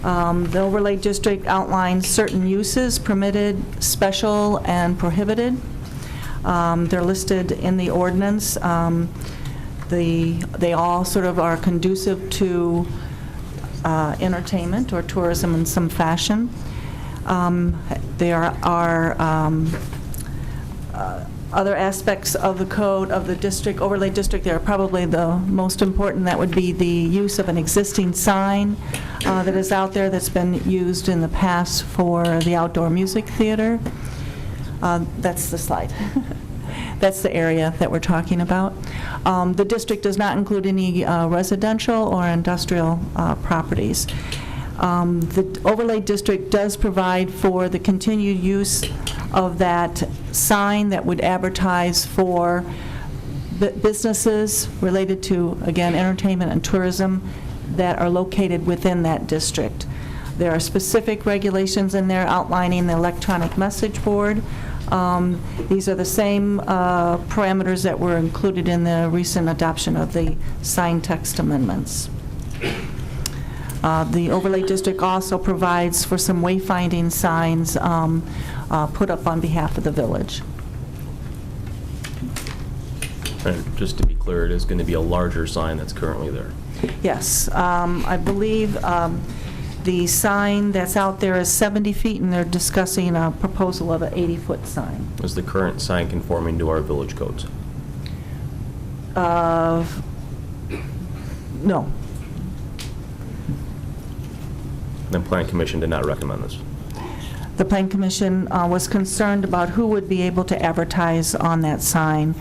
[SPEAKER 9] The overlay district outlines certain uses permitted, special, and prohibited. They're listed in the ordinance. They all sort of are conducive to entertainment or tourism in some fashion. There are other aspects of the code of the district, overlay district. They are probably the most important. That would be the use of an existing sign that is out there that's been used in the past for the outdoor music theater. That's the slide. That's the area that we're talking about. The district does not include any residential or industrial properties. The overlay district does provide for the continued use of that sign that would advertise for businesses related to, again, entertainment and tourism that are located within that district. There are specific regulations in there outlining the electronic message board. These are the same parameters that were included in the recent adoption of the sign text amendments. The overlay district also provides for some wayfinding signs put up on behalf of the village.
[SPEAKER 8] And just to be clear, it is going to be a larger sign that's currently there.
[SPEAKER 9] Yes, I believe the sign that's out there is 70 feet, and they're discussing a proposal of an 80-foot sign.
[SPEAKER 8] Is the current sign conforming to our village codes?
[SPEAKER 9] No.
[SPEAKER 8] Then Plan Commission did not recommend this.
[SPEAKER 9] The Plan Commission was concerned about who would be able to advertise on that sign.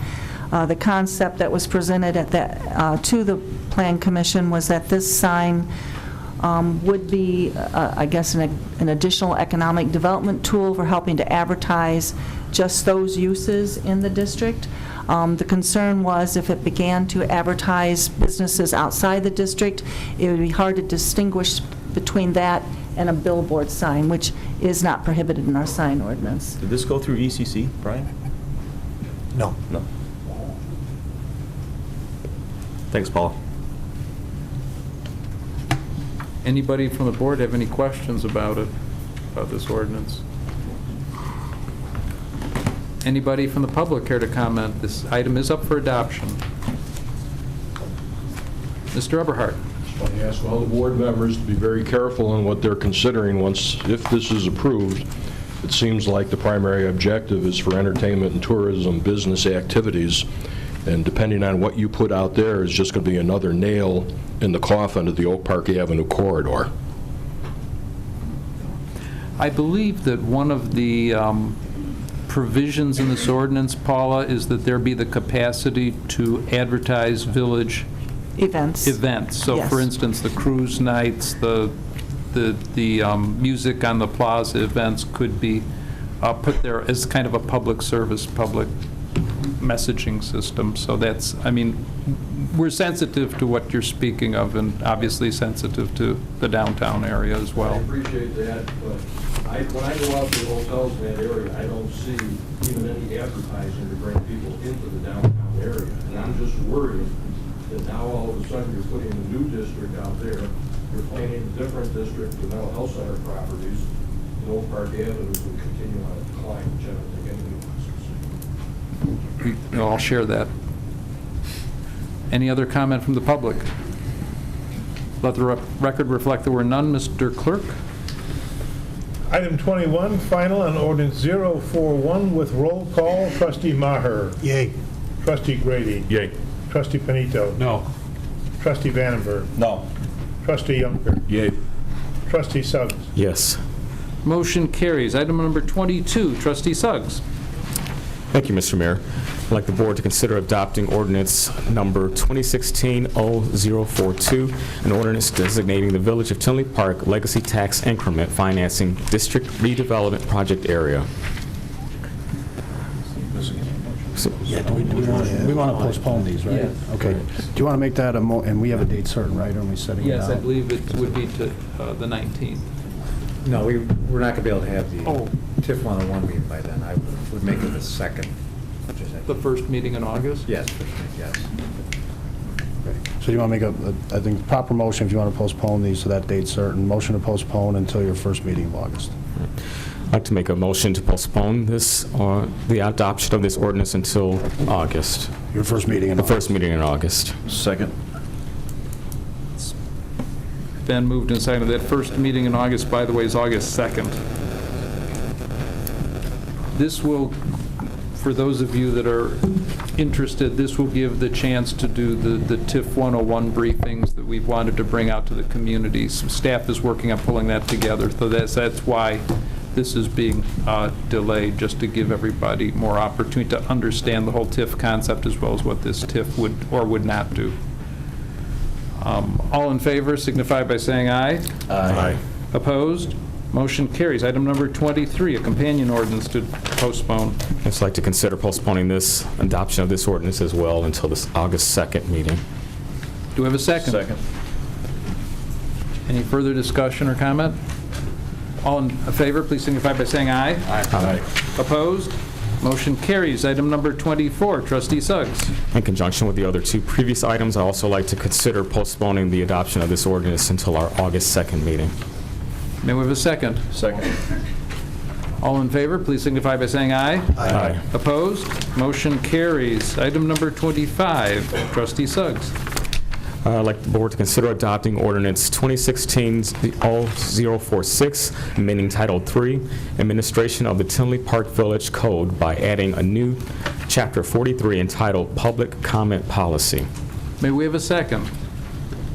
[SPEAKER 9] The concept that was presented at that, to the Plan Commission was that this sign would be, I guess, an additional economic development tool for helping to advertise just those uses in the district. The concern was if it began to advertise businesses outside the district, it would be hard to distinguish between that and a billboard sign, which is not prohibited in our sign ordinance.
[SPEAKER 8] Did this go through ECC, Brian?
[SPEAKER 2] No.
[SPEAKER 8] No. Thanks, Paul.
[SPEAKER 6] Anybody from the board have any questions about it, about this ordinance? Anybody from the public care to comment? This item is up for adoption. Mr. Eberhardt.
[SPEAKER 14] I ask all the board members to be very careful in what they're considering if this is approved. It seems like the primary objective is for entertainment and tourism business activities, and depending on what you put out there is just going to be another nail in the coffin of the Oak Park Avenue corridor.
[SPEAKER 6] I believe that one of the provisions in this ordinance, Paula, is that there be the capacity to advertise village
[SPEAKER 9] Events.
[SPEAKER 6] So,
[SPEAKER 9] Yes.
[SPEAKER 6] for instance, the cruise nights, the music on the plaza events could be put there as kind of a public service, public messaging system. So that's, I mean, we're sensitive to what you're speaking of, and obviously sensitive to the downtown area as
[SPEAKER 14] I
[SPEAKER 6] well.
[SPEAKER 14] appreciate that, but when I go out to hotels in that area, I don't see even any advertising to bring people into the downtown area. And I'm just worried that now all of a sudden you're putting a new district out there, you're planning a different district with mental health center properties, and Oak Park Avenue will continue on a decline, which I don't think anybody wants to see.
[SPEAKER 6] I'll share that. Any other comment from the public? Let the record reflect there were none. Mr. Clerk?
[SPEAKER 2] Item 21, final on ordinance 041 with roll call. Trustee Maher.
[SPEAKER 12] Yay.
[SPEAKER 2] Trustee Grady.
[SPEAKER 8] Yay.
[SPEAKER 2] Trustee Panito.
[SPEAKER 12] No.
[SPEAKER 2] Trustee Vandenberg.
[SPEAKER 3] No.
[SPEAKER 2] Trustee Yunker.
[SPEAKER 12] Yay.
[SPEAKER 2] Trustee Suggs.
[SPEAKER 8] Yes.
[SPEAKER 6] Motion carries. Item number 22, Trustee Suggs.
[SPEAKER 15] Thank you, Mr. Mayor. I'd like the board to consider adopting ordinance number 2016-0042, an ordinance designating the Village of Tinley Park Legacy Tax Increment Financing District Redevelopment Project Area.
[SPEAKER 11] Yeah, we want to postpone these, right?
[SPEAKER 7] Yeah.
[SPEAKER 11] Okay. Do you want to make that and we have a date certain, right? Are we setting it out?
[SPEAKER 6] Yes, I believe it would be to the 19th.
[SPEAKER 16] No, we're not going to be able to have the
[SPEAKER 6] Oh.
[SPEAKER 16] TIF 101 meeting by then. I would make it the second.
[SPEAKER 6] The first meeting in August?
[SPEAKER 16] Yes, yes.
[SPEAKER 11] So you want to make I think, proper motion if you want to postpone these to that date certain. Motion to postpone until your first meeting of August.
[SPEAKER 15] I'd like to make a motion to postpone this, the adoption of this ordinance until August.
[SPEAKER 11] Your first meeting in
[SPEAKER 15] The
[SPEAKER 11] August.
[SPEAKER 15] first meeting in August.
[SPEAKER 3] Second.
[SPEAKER 6] Been moved and seconded. That first meeting in August, by the way, is August 2nd. This will, for those of you that are interested, this will give the chance to do the TIF 101 briefings that we've wanted to bring out to the community. Some staff is working on pulling that together, so that's why this is being delayed, just to give everybody more opportunity to understand the whole TIF concept as well as what this TIF would or would not do. All in favor signify by saying aye.
[SPEAKER 3] Aye.
[SPEAKER 6] Opposed? Motion carries. Item number 23, a companion ordinance to postpone.
[SPEAKER 15] I'd just like to consider postponing this adoption of this ordinance as well until this August 2nd meeting.
[SPEAKER 6] Do we have a second?
[SPEAKER 3] Second.
[SPEAKER 6] Any further discussion or comment? All in favor, please signify by saying aye.
[SPEAKER 3] Aye.
[SPEAKER 6] Opposed? Motion carries. Item number 24, Trustee Suggs.
[SPEAKER 15] In conjunction with the other two previous items, I'd also like to consider postponing the adoption of this ordinance until our August 2nd meeting.
[SPEAKER 6] May we have a second?
[SPEAKER 3] Second.
[SPEAKER 6] All in favor, please signify by saying aye.
[SPEAKER 10] Aye.
[SPEAKER 6] Opposed? Motion carries. Item number 25, Trustee Suggs.
[SPEAKER 15] I'd like the board to consider adopting ordinance 2016-046, amending Title III, Administration of the Tinley Park Village Code by adding a new Chapter 43 entitled Public Comment Policy.
[SPEAKER 6] May we have a second?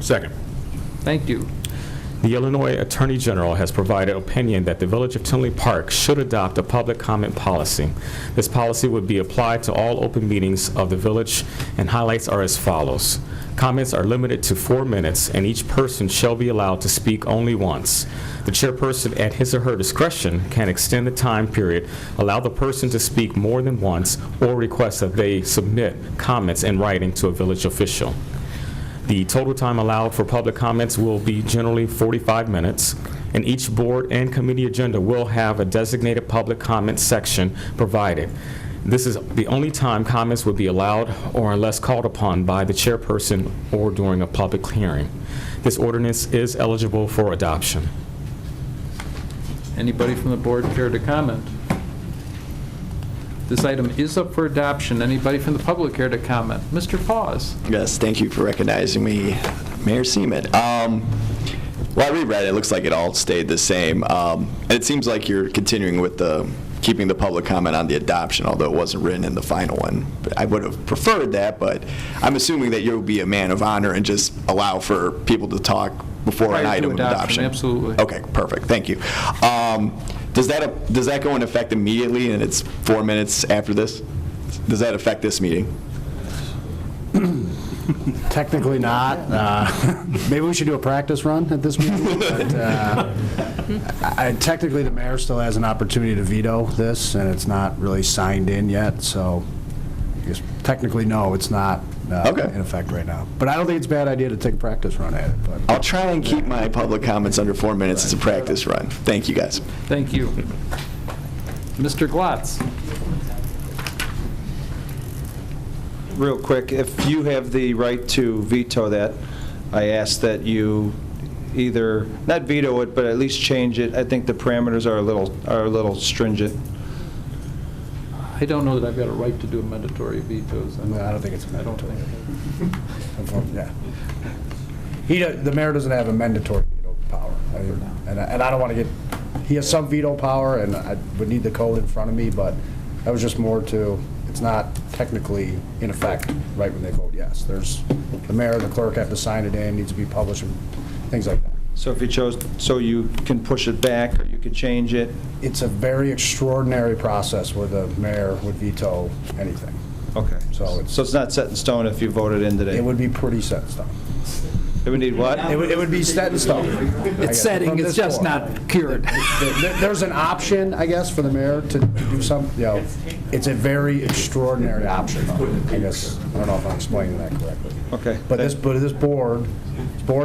[SPEAKER 10] Second.
[SPEAKER 6] Thank you.
[SPEAKER 15] The Illinois Attorney General has provided opinion that the Village of Tinley Park should adopt a public comment policy. This policy would be applied to all open meetings of the village, and highlights are as follows. Comments are limited to 4 minutes, and each person shall be allowed to speak only once. The chairperson, at his or her discretion, can extend the time period, allow the person to speak more than once, or request that they submit comments in writing to a village official. The total time allowed for public comments will be generally 45 minutes, and each board and committee agenda will have a designated public comment section provided. This is the only time comments would be allowed or unless called upon by the chairperson or during a public hearing. This ordinance is eligible for adoption.
[SPEAKER 6] Anybody from the board care to comment? This item is up for adoption. Anybody from the public care to comment? Mr. Paws.
[SPEAKER 17] Yes, thank you for recognizing me, Mayor Seaman. Well, I reread it. It looks like it all stayed the same. And it seems like you're continuing with keeping the public comment on the adoption, although it wasn't written in the final one. But I would have preferred that, but I'm assuming that you'll be a man of honor and just allow for people to talk before an item of adoption.
[SPEAKER 6] Absolutely.
[SPEAKER 17] Okay, perfect. Thank you. Does that go into effect immediately, and it's 4 minutes after this? Does that affect this meeting?
[SPEAKER 11] Technically not. Maybe we should do a practice run at this meeting. But, technically, the mayor still has an opportunity to veto this, and it's not really signed in yet. So, I guess technically, no, it's not in effect right now. But I don't think it's a bad idea to take a practice run at it. But
[SPEAKER 17] I'll try and keep my public comments under 4 minutes as a practice run. Thank you, guys.
[SPEAKER 6] Thank you. Mr. Glotz.
[SPEAKER 18] Real quick, if you have the right to veto that, I ask that you either, not veto it, but at least change it. I think the parameters are a little stringent.
[SPEAKER 6] I don't know that I've got a right to do mandatory vetoes.
[SPEAKER 11] I don't think it's mandatory. Yeah. The mayor doesn't have a mandatory veto power. And I don't want to get, he has some veto power, and I would need the code in front of me, but that was just more to, it's not technically in effect right when they vote yes. There's, the mayor and the clerk have to sign it in, needs to be published, and things like that.
[SPEAKER 18] So if you chose, so you can push it back, or you could change it?
[SPEAKER 11] It's a very extraordinary process where the mayor would veto anything.
[SPEAKER 18] Okay.
[SPEAKER 11] So
[SPEAKER 18] it's not set in stone if you voted in today?
[SPEAKER 11] It would be pretty set in stone.
[SPEAKER 18] It would need what?
[SPEAKER 11] It would be set in stone.
[SPEAKER 6] It's setting, it's just not cured.
[SPEAKER 11] There's an option, I guess, for the mayor to do something, it's a very extraordinary option, I guess. I don't know if I'm explaining that correctly.
[SPEAKER 18] Okay.
[SPEAKER 11] But this board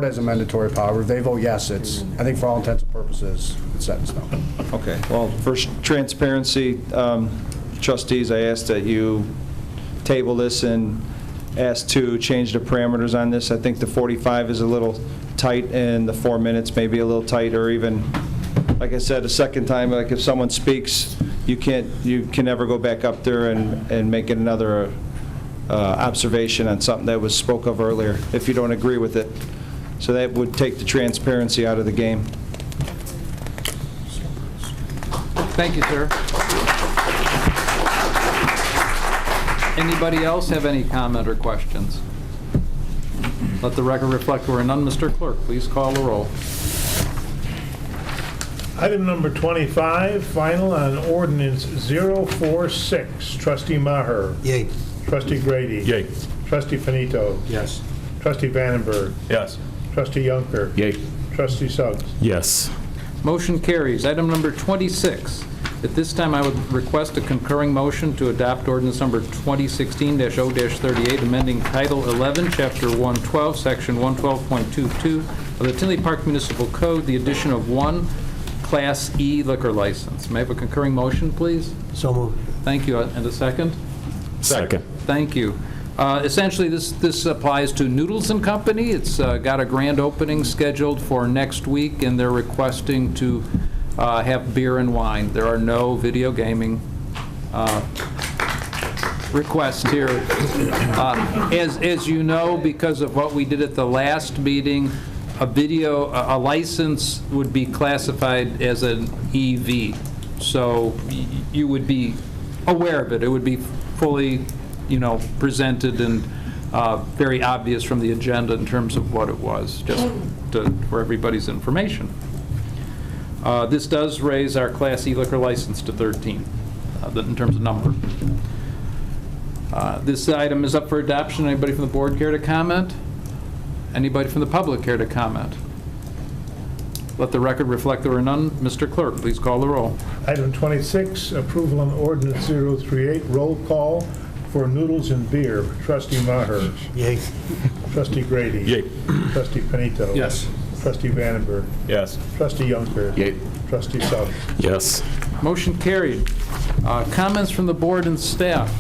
[SPEAKER 11] has a mandatory power. If they vote yes, it's, I think for all intents and purposes, it's set in stone.
[SPEAKER 18] Okay. Well, for transparency, trustees, I ask that you table this and ask to change the parameters on this. I think the 45 is a little tight, and the 4 minutes may be a little tight, or even, like I said, a second time, like if someone speaks, you can never go back up there and make it another observation on something that was spoke of earlier, if you don't agree with it. So that would take the transparency out of the game.
[SPEAKER 6] Thank you, sir. Anybody else have any comment or questions? Let the record reflect there are none. Mr. Clerk, please call the roll.
[SPEAKER 2] Item number 25, final on ordinance 046. Trustee Maher.
[SPEAKER 16] Yay.
[SPEAKER 2] Trustee Grady.
[SPEAKER 10] Yay.
[SPEAKER 2] Trustee Finito.
[SPEAKER 12] Yes.
[SPEAKER 2] Trustee Vandenberg.
[SPEAKER 8] Yes.
[SPEAKER 2] Trustee Yunker.
[SPEAKER 10] Yay.
[SPEAKER 2] Trustee Suggs.
[SPEAKER 15] Yes.
[SPEAKER 6] Motion carries. Item number 26. At this time, I would request a concurring motion to adopt ordinance number 2016-0-38, amending Title 11, Chapter 112, Section 112.22 of the Tinley Park Municipal Code, the addition of one Class E liquor license. May I have a concurring motion, please?
[SPEAKER 16] So moved.
[SPEAKER 6] Thank you. And a second?
[SPEAKER 15] Second.
[SPEAKER 6] Thank you. Essentially, this applies to Noodles and Company. It's got a grand opening scheduled for next week, and they're requesting to have beer and wine. There are no video gaming requests here. As you know, because of what we did at the last meeting, a license would be classified as an EV. So you would be aware of it. It would be fully, presented and very obvious from the agenda in terms of what it was, just for everybody's information. This does raise our Class E liquor license to 13 in terms of number. This item is up for adoption. Anybody from the board care to comment? Anybody from the public care to comment? Let the record reflect there were none. Mr. Clerk, please call the roll.
[SPEAKER 2] Item 26, approval on ordinance 038, roll call for noodles and beer. Trustee Maher.
[SPEAKER 12] Yay.
[SPEAKER 2] Trustee Grady.
[SPEAKER 10] Yay.
[SPEAKER 2] Trustee Panito.
[SPEAKER 12] Yes.
[SPEAKER 2] Trustee Vandenberg.
[SPEAKER 8] Yes.
[SPEAKER 2] Trustee Yunker.
[SPEAKER 3] Yay.
[SPEAKER 2] Trustee South.
[SPEAKER 15] Yes.
[SPEAKER 6] Motion carried. Comments from the board and staff.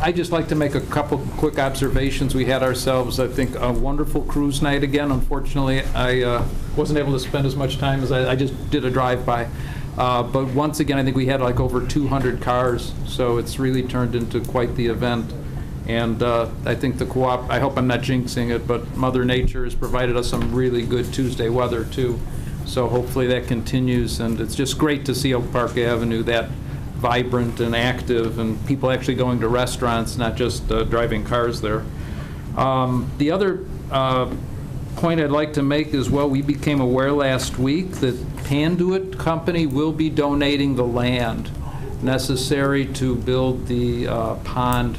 [SPEAKER 6] I'd just like to make a couple quick observations. We had ourselves, I think, a wonderful cruise night again. Unfortunately, I wasn't able to spend as much time as I just did a drive-by. But once again, I think we had like over 200 cars, so it's really turned into quite the event. And I think I hope I'm not jinxing it, but Mother Nature has provided us some really good Tuesday weather, too. So hopefully that continues, and it's just great to see Oak Park Avenue that vibrant and active, and people actually going to restaurants, not just driving cars there. The other point I'd like to make is, well, we became aware last week that Panduit Company will be donating the land necessary to build the pond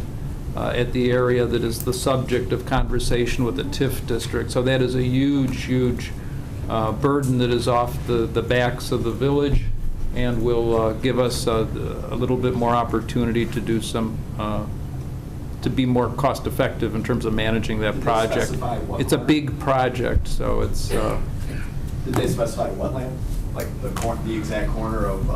[SPEAKER 6] at the area that is the subject of conversation with the TIF district. So that is a huge, huge burden that is off the backs of the village, and will give us a little bit more opportunity to do some, to be more cost effective in terms of managing that project. It's a big project, so it's...
[SPEAKER 17] Did they specify what land? Like the exact corner of...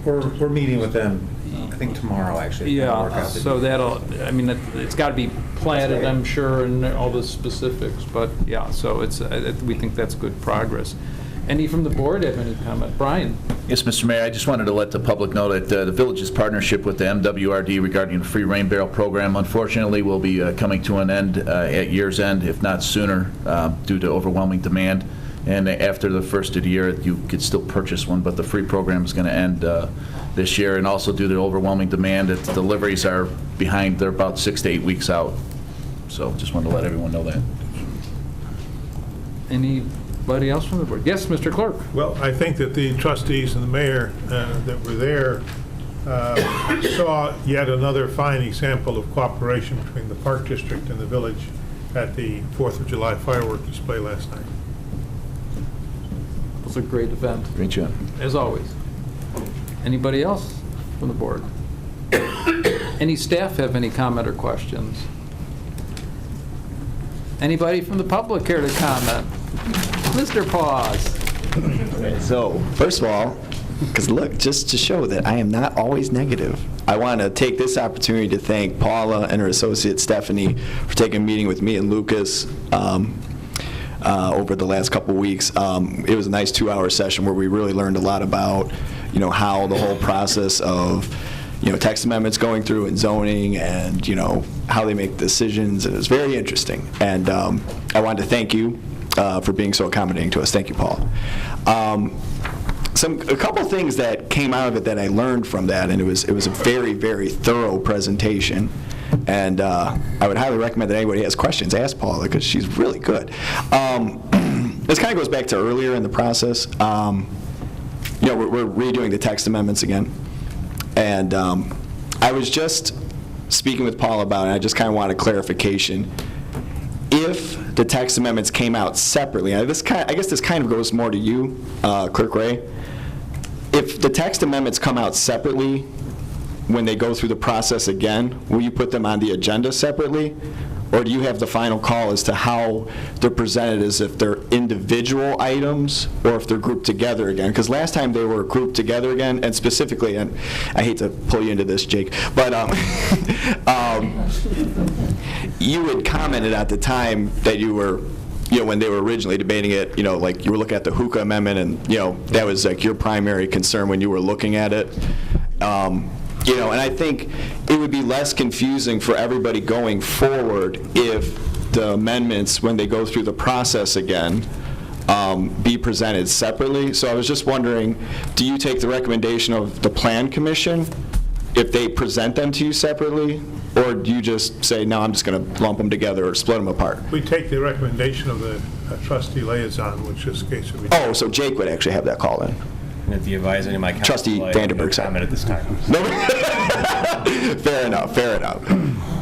[SPEAKER 16] We're meeting with them, I think tomorrow, actually.
[SPEAKER 6] Yeah, so that'll, I mean, it's got to be platted, I'm sure, and all the specifics, but yeah, so it's, we think that's good progress. Any from the board have any comment? Brian?
[SPEAKER 3] Yes, Mr. Mayor, I just wanted to let the public know that the village's partnership with the MWRD regarding the free rain barrel program, unfortunately, will be coming to an end at year's end, if not sooner, due to overwhelming demand. And after the first of the year, you could still purchase one, but the free program is going to end this year. And also due to overwhelming demand, its deliveries are behind. They're about 6 to 8 weeks out. So just wanted to let everyone know that.
[SPEAKER 6] Anybody else from the board? Yes, Mr. Clerk.
[SPEAKER 2] Well, I think that the trustees and the mayor that were there saw yet another fine example of cooperation between the Park District and the village at the 4th of July firework display last night.
[SPEAKER 6] It was a great event.
[SPEAKER 3] Great job.
[SPEAKER 6] As always. Anybody else from the board? Any staff have any comment or questions? Anybody from the public care to comment? Mr. Paws.
[SPEAKER 17] Okay, so, first of all, because look, just to show that I am not always negative, I want to take this opportunity to thank Paula and her associate Stephanie for taking a meeting with me and Lucas over the last couple weeks. It was a nice 2-hour session where we really learned a lot about, how the whole process of, text amendments going through and zoning and, how they make decisions. And it was very interesting. And I wanted to thank you for being so accommodating to us. Thank you, Paul. A couple things that came out of it that I learned from that, and it was a very, very thorough presentation. And I would highly recommend that anybody has questions, ask Paula, because she's really good. This kind of goes back to earlier in the process. We're redoing the text amendments again. And I was just speaking with Paula about it, and I just kind of wanted clarification. If the text amendments came out separately, I guess this kind of goes more to you, Clerk Ray. If the text amendments come out separately, when they go through the process again, will you put them on the agenda separately? Or do you have the final call as to how they're presented, as if they're individual items or if they're grouped together again? Because last time they were grouped together again, and specifically, and I hate to pull you into this, Jake, but you had commented at the time that you were when they were originally debating it, like you were looking at the hookah amendment, and, that was like your primary concern when you were looking at it. And I think it would be less confusing for everybody going forward if the amendments, when they go through the process again, be presented separately. So I was just wondering, do you take the recommendation of the Plan Commission if they present them to you separately, or do you just say, no, I'm just going to lump them together or split them apart?
[SPEAKER 2] We take the recommendation of the trustee liaison, which this case would be.
[SPEAKER 17] Oh, so Jake would actually have that call in.
[SPEAKER 19] And at the advisory of my counsel,
[SPEAKER 17] Trustee Vandenberg,
[SPEAKER 19] no comment at this time.
[SPEAKER 17] Fair enough, fair enough.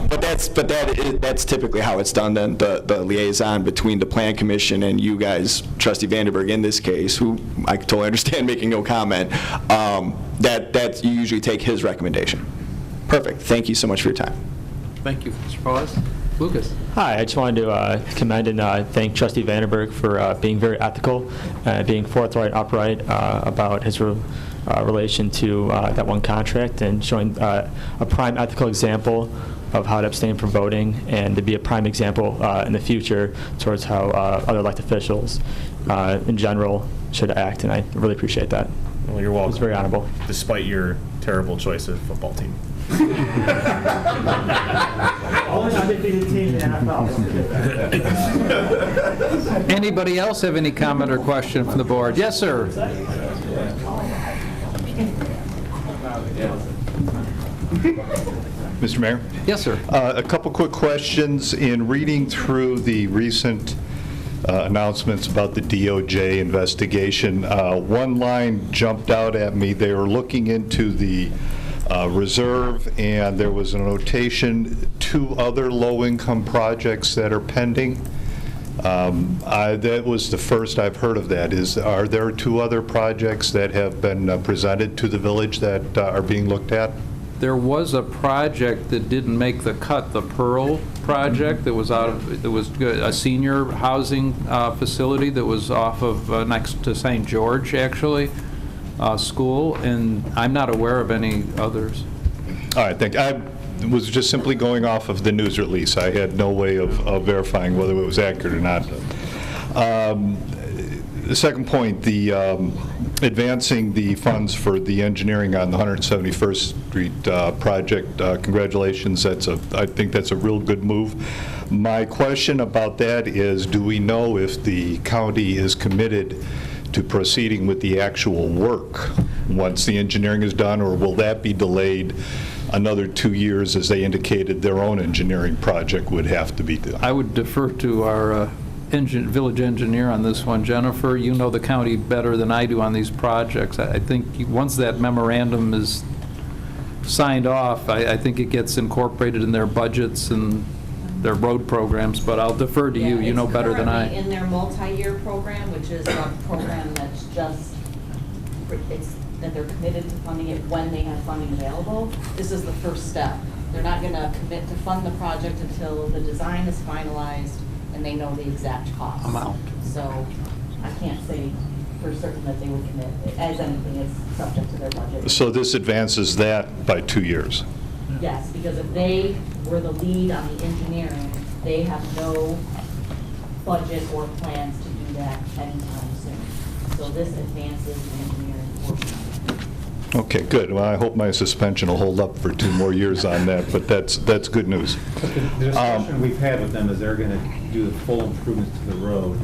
[SPEAKER 17] But that's typically how it's done then, the liaison between the Plan Commission and you guys, Trustee Vandenberg in this case, who I totally understand making no comment, that you usually take his recommendation. Perfect. Thank you so much for your time.
[SPEAKER 6] Thank you, Mr. Paulus. Lucas.
[SPEAKER 20] Hi, I just wanted to commend and thank Trustee Vandenberg for being very ethical, being forthright, upright about his relation to that one contract, and showing a prime ethical example of how to abstain from voting, and to be a prime example in the future towards how other elected officials in general should act, and I really appreciate that.
[SPEAKER 19] Well, you're welcome.
[SPEAKER 20] It's very honorable.
[SPEAKER 19] Despite your terrible choice of football team.
[SPEAKER 6] Anybody else have any comment or question from the board? Yes, sir.
[SPEAKER 21] Mr. Mayor?
[SPEAKER 6] Yes, sir.
[SPEAKER 21] A couple quick questions. In reading through the recent announcements about the DOJ investigation, one line jumped out at me. They were looking into the reserve, and there was a notation, 2 other low-income projects that are pending. That was the first I've heard of that. Are there 2 other projects that have been presented to the village that are being looked at?
[SPEAKER 6] There was a project that didn't make the cut, the Pearl project, that was a senior housing facility that was off of next to St. George, actually. School, and I'm not aware of any others.
[SPEAKER 21] All right, thank you. I was just simply going off of the news release. I had no way of verifying whether it was accurate or not. The second point, the advancing the funds for the engineering on the 171st Street project. Congratulations. I think that's a real good move. My question about that is, do we know if the county is committed to proceeding with the actual work once the engineering is done, or will that be delayed another 2 years, as they indicated their own engineering project would have to be done?
[SPEAKER 6] I would defer to our village engineer on this one. Jennifer, you know the county better than I do on these projects. I think once that memorandum is signed off, I think it gets incorporated in their budgets and their road programs, but I'll defer to you. You know better than I.
[SPEAKER 13] In their multi-year program, which is a program that's that they're committed to funding it when they have funding available, this is the first step. They're not going to commit to fund the project until the design is finalized and they know the exact cost.
[SPEAKER 6] Amount.
[SPEAKER 13] So I can't say for certain that they would commit. As anything, it's subject to their budget.
[SPEAKER 21] So this advances that by 2 years?
[SPEAKER 13] Yes, because if they were the lead on the engineering, they have no budget or plans to do that anytime soon. So this advances the engineering portion.
[SPEAKER 21] Okay, good. Well, I hope my suspension will hold up for 2 more years on that, but that's good news.
[SPEAKER 22] The discussion we've had with them is they're going to do the full improvements to the road,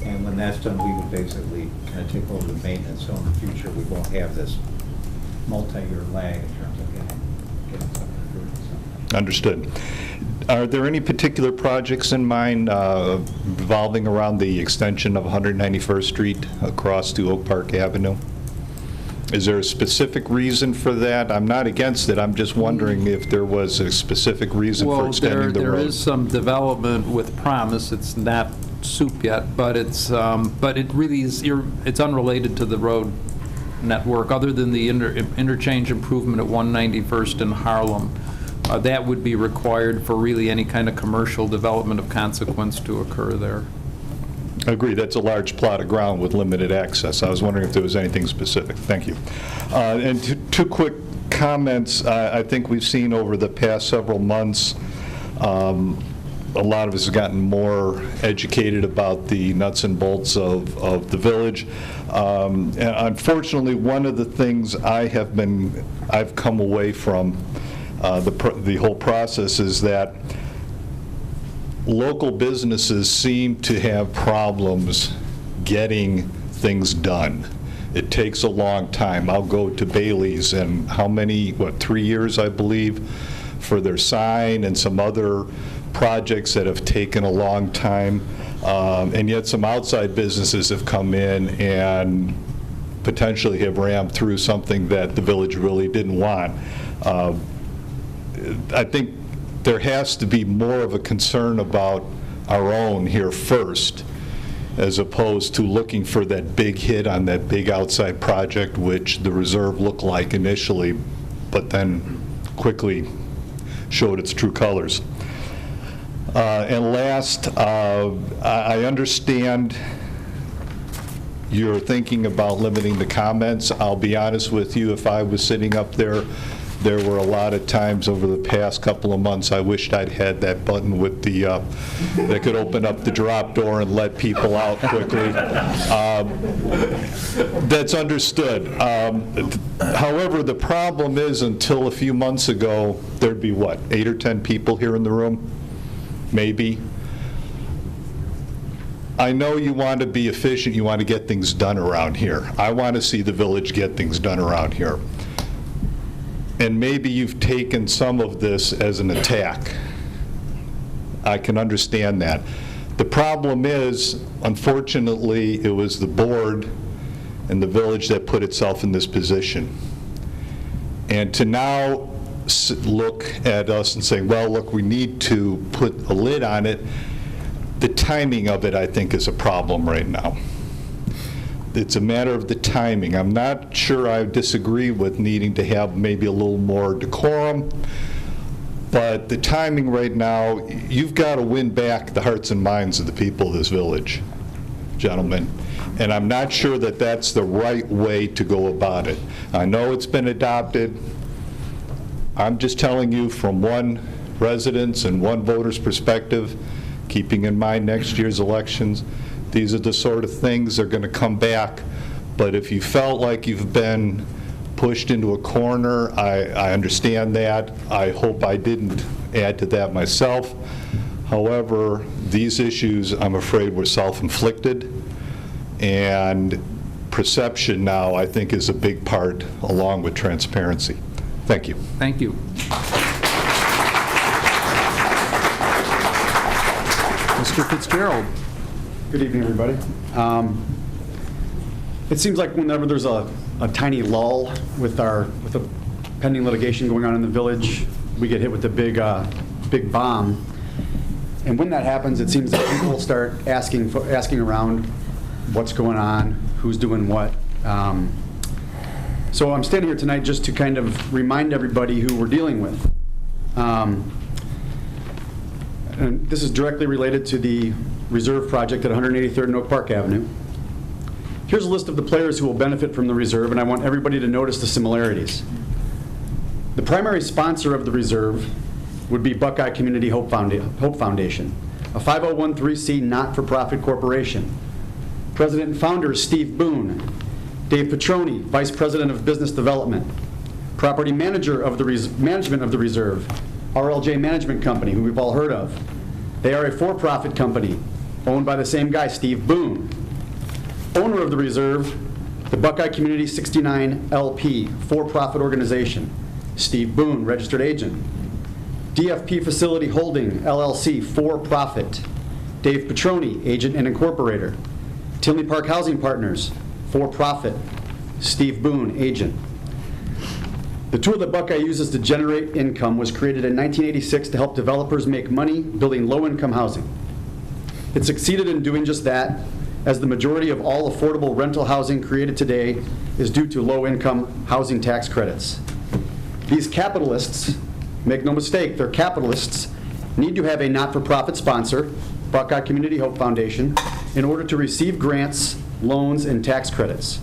[SPEAKER 22] and when that's done, we would basically kind of take over the maintenance, so in the future, we won't have this multi-year lag in terms of getting something improved. So.
[SPEAKER 21] Understood. Are there any particular projects in mind revolving around the extension of 191st Street across to Oak Park Avenue? Is there a specific reason for that? I'm not against it. I'm just wondering if there was a specific reason for extending the road.
[SPEAKER 6] There is some development with promise. It's not soup yet, but it really is. It's unrelated to the road network, other than the interchange improvement at 191st in Harlem. That would be required for really any kind of commercial development of consequence to occur there.
[SPEAKER 21] I agree. That's a large plot of ground with limited access. I was wondering if there was anything specific. Thank you. And two quick comments. I think we've seen over the past several months a lot of us have gotten more educated about the nuts and bolts of the village. And unfortunately, one of the things I've come away from the whole process is that local businesses seem to have problems getting things done. It takes a long time. I'll go to Bailey's and how many, 3 years, I believe, for their sign and some other projects that have taken a long time. And yet some outside businesses have come in and potentially have rammed through something that the village really didn't want. I think there has to be more of a concern about our own here first, as opposed to looking for that big hit on that big outside project, which the reserve looked like initially, but then quickly showed its true colors. And last, I understand you're thinking about limiting the comments. I'll be honest with you, if I was sitting up there, there were a lot of times over the past couple of months I wished I'd had that button with the that could open up the drop door and let people out quickly. That's understood. However, the problem is, until a few months ago, there'd be, 8 or 10 people here in the room? Maybe. I know you want to be efficient, you want to get things done around here. I want to see the village get things done around here. And maybe you've taken some of this as an attack. I can understand that. The problem is, unfortunately, it was the board and the village that put itself in this position. And to now look at us and say, well, look, we need to put a lid on it, the timing of it, I think, is a problem right now. It's a matter of the timing. I'm not sure I disagree with needing to have maybe a little more decorum, but the timing right now, you've got to win back the hearts and minds of the people of this village, gentlemen. And I'm not sure that that's the right way to go about it. I know it's been adopted. I'm just telling you from one resident's and one voter's perspective, keeping in mind next year's elections, these are the sort of things that are going to come back. But if you felt like you've been pushed into a corner, I understand that. I hope I didn't add to that myself. However, these issues, I'm afraid, were self-inflicted. And perception now, I think, is a big part, along with transparency. Thank you.
[SPEAKER 6] Thank you. Mr. Fitzgerald.
[SPEAKER 1] Good evening, everybody. It seems like whenever there's a tiny lull with the pending litigation going on in the village, we get hit with the big bomb. And when that happens, it seems that people start asking around what's going on, who's doing what. So I'm standing here tonight just to kind of remind everybody who we're dealing with. And this is directly related to the reserve project at 183rd and Oak Park Avenue. Here's a list of the players who will benefit from the reserve, and I want everybody to notice the similarities. The primary sponsor of the reserve would be Buckeye Community Hope Foundation, a 5013C not-for-profit corporation. President and founder is Steve Boone. Dave Petroni, Vice President of Business Development. Property manager of the management of the reserve, RLJ Management Company, who we've all heard of. They are a for-profit company owned by the same guy, Steve Boone. Owner of the reserve, the Buckeye Community 69 LP, for-profit organization, Steve Boone, registered agent. DFP Facility Holding, LLC, for-profit, Dave Petroni, agent and incorporator. Tinley Park Housing Partners, for-profit, Steve Boone, agent. The tool that Buckeye uses to generate income was created in 1986 to help developers make money building low-income housing. It succeeded in doing just that, as the majority of all affordable rental housing created today is due to low-income housing tax credits. These capitalists, make no mistake, they're capitalists, need to have a not-for-profit sponsor, Buckeye Community Hope Foundation, in order to receive grants, loans, and tax credits.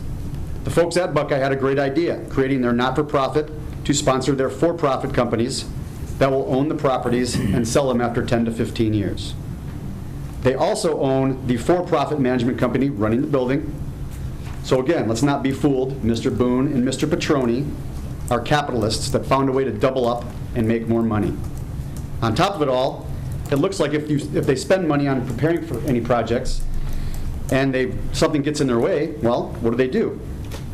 [SPEAKER 1] The folks at Buckeye had a great idea, creating their not-for-profit to sponsor their for-profit companies that will own the properties and sell them after 10 to 15 years. They also own the for-profit management company running the building. So again, let's not be fooled. Mr. Boone and Mr. Petroni are capitalists that found a way to double up and make more money. On top of it all, it looks like if they spend money on preparing for any projects and something gets in their way, well, what do?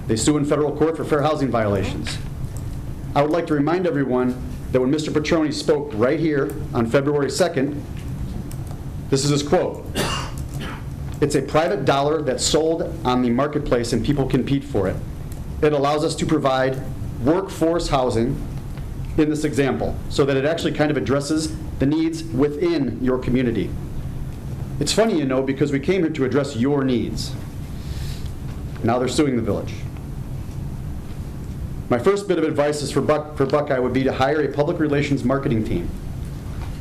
[SPEAKER 1] They sue in federal court for fair housing violations. I would like to remind everyone that when Mr. Petroni spoke right here on February 2nd, this is his quote. "It's a private dollar that's sold on the marketplace and people compete for it. It allows us to provide workforce housing in this example so that it actually kind of addresses the needs within your community." It's funny, because we came here to address your needs. Now they're suing the village. My first bit of advice is for Buckeye would be to hire a public relations marketing team.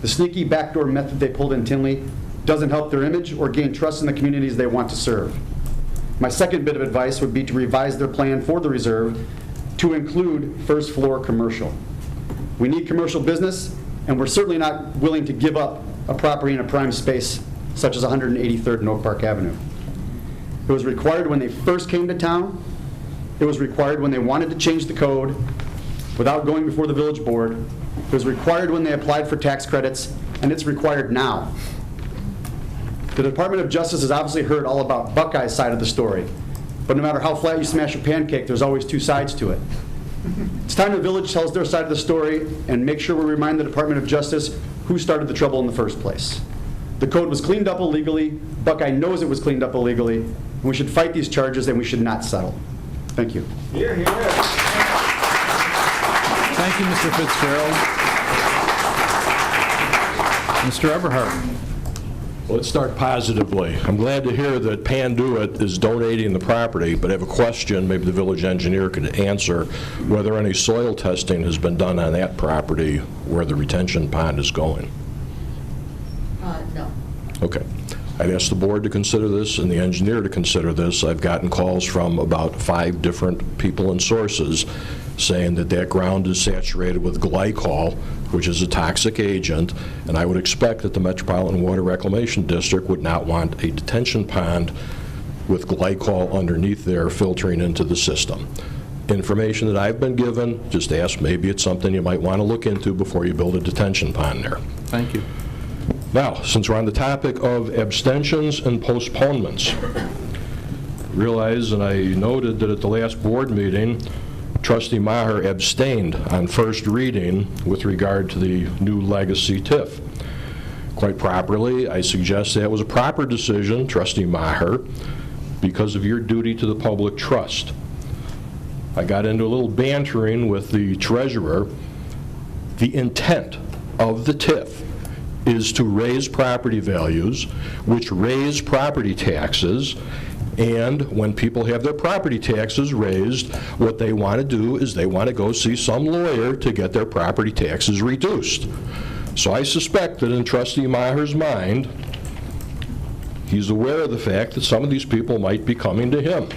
[SPEAKER 1] The sneaky backdoor method they pulled in Tinley doesn't help their image or gain trust in the communities they want to serve. My second bit of advice would be to revise their plan for the reserve to include first floor commercial. We need commercial business, and we're certainly not willing to give up a property in a prime space such as 183rd and Oak Park Avenue. It was required when they first came to town. It was required when they wanted to change the code without going before the village board. It was required when they applied for tax credits, and it's required now. The Department of Justice has obviously heard all about Buckeye's side of the story, but no matter how flat you smash a pancake, there's always two sides to it. It's time the village tells their side of the story and make sure we remind the Department of Justice who started the trouble in the first place. The code was cleaned up illegally. Buckeye knows it was cleaned up illegally, and we should fight these charges and we should not settle. Thank you.
[SPEAKER 6] Hear, hear. Thank you, Mr. Fitzgerald. Mr. Eberhardt.
[SPEAKER 4] Let's start positively. I'm glad to hear that Panduit is donating the property, but I have a question, maybe the village engineer could answer, whether any soil testing has been done on that property where the retention pond is going.
[SPEAKER 13] No.
[SPEAKER 4] Okay. I'd ask the board to consider this and the engineer to consider this. I've gotten calls from about 5 different people and sources saying that that ground is saturated with glycol, which is a toxic agent, and I would expect that the Metropolitan Water Reclamation District would not want a detention pond with glycol underneath there filtering into the system. Information that I've been given, just ask, maybe it's something you might want to look into before you build a detention pond there.
[SPEAKER 6] Thank you.
[SPEAKER 4] Now, since we're on the topic of abstentions and postponements, realize, and I noted that at the last board meeting, Trustee Maher abstained on first reading with regard to the new legacy TIF. Quite properly, I suggest that was a proper decision, Trustee Maher, because of your duty to the public trust. I got into a little bantering with the treasurer. The intent of the TIF is to raise property values, which raise property taxes, and when people have their property taxes raised, what they want to do is they want to go see some lawyer to get their property taxes reduced. So I suspect that in Trustee Maher's mind, he's aware of the fact that some of these people might be coming to him.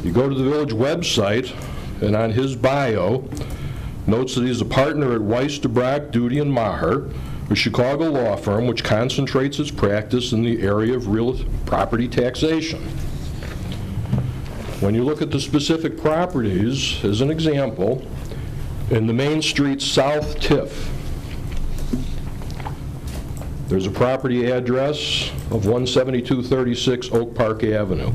[SPEAKER 4] You go to the village website, and on his bio, notes that he's a partner at Weiss, DeBrock, Duty, and Maher, a Chicago law firm which concentrates its practice in the area of real property taxation. When you look at the specific properties, as an example, in the Main Street South TIF, there's a property address of 17236 Oak Park Avenue.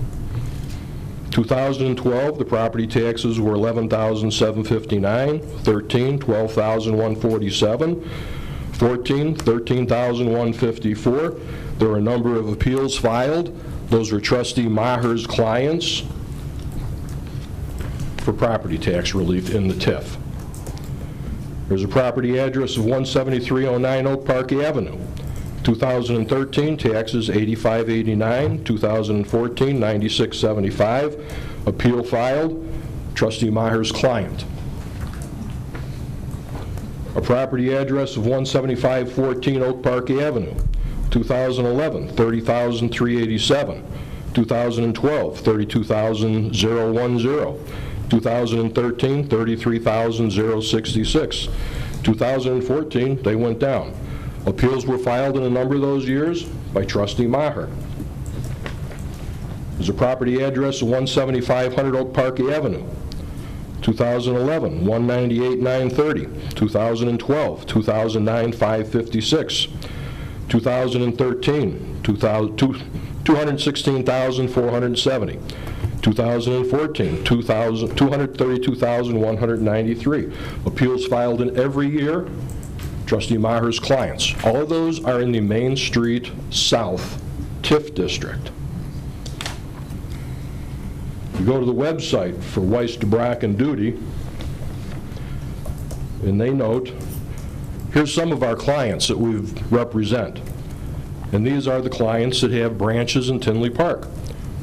[SPEAKER 4] 2012, the property taxes were $11,759, 13, $12,147, 14, $13,154. There were a number of appeals filed. Those were Trustee Maher's clients for property tax relief in the TIF. There's a property address of 17309 Oak Park Avenue. 2013, taxes $85.89, 2014, $96.75. Appeal filed, Trustee Maher's client. A property address of 17514 Oak Park Avenue. 2011, $30,387. 2012, $32,010. 2013, $33,066. 2014, they went down. Appeals were filed in a number of those years by trustee Maher. There's a property address of 17500 Oak Park Avenue. 2011, 198,930. 2012, 2009, 556. 2013, 216,470. 2014, 232,193. Appeals filed in every year, trustee Maher's clients. All of those are in the Main Street South TIF district. You go to the website for Weiss, DeBrack, and Duty, and they note, here's some of our clients that we represent. And these are the clients that have branches in Tinley Park.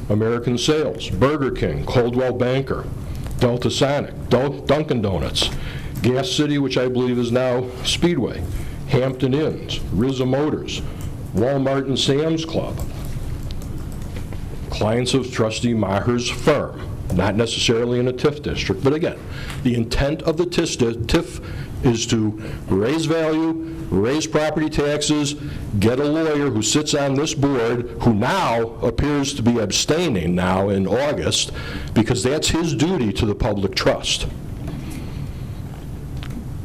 [SPEAKER 4] American Sales, Burger King, Coldwell Banker, Delta Sonic, Dunkin' Donuts, Gas City, which I believe is now Speedway, Hampton Inns, Rizza Motors, Walmart and Sam's Club. Clients of trustee Maher's firm, not necessarily in a TIF district, but again, the intent of the TIF is to raise value, raise property taxes, get a lawyer who sits on this board, who now appears to be abstaining now in August, because that's his duty to the public trust.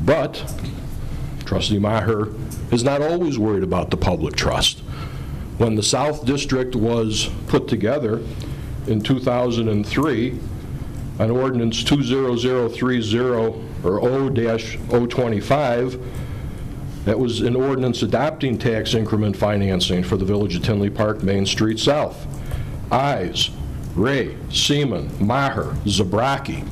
[SPEAKER 4] But trustee Maher is not always worried about the public trust. When the South District was put together in 2003, on Ordinance 20030, or O-025, that was an ordinance adopting tax increment financing for the Village of Tinley Park, Main Street South. Eyes, Ray, Seaman, Maher, Zabraki.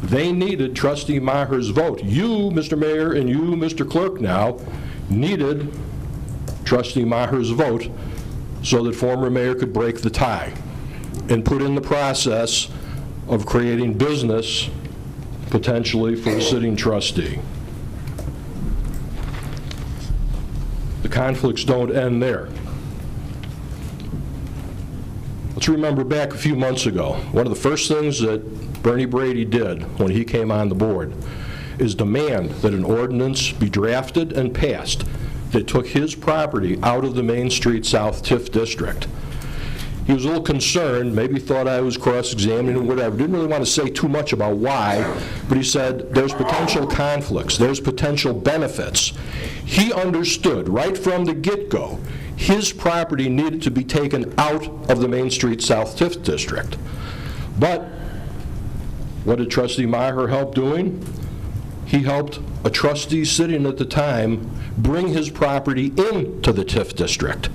[SPEAKER 4] They needed trustee Maher's vote. You, Mr. Mayor, and you, Mr. Clerk, now needed trustee Maher's vote so that former mayor could break the tie and put in the process of creating business potentially for a sitting trustee. The conflicts don't end there. Let's remember back a few months ago, one of the first things that Bernie Brady did when he came on the board is demand that an ordinance be drafted and passed that took his property out of the Main Street South TIF district. He was a little concerned, maybe thought I was cross-examining or whatever, didn't really want to say too much about why, but he said there's potential conflicts, there's potential benefits. He understood right from the get-go his property needed to be taken out of the Main Street South TIF district. But what did trustee Maher help doing? He helped a trustee sitting at the time bring his property into the TIF district.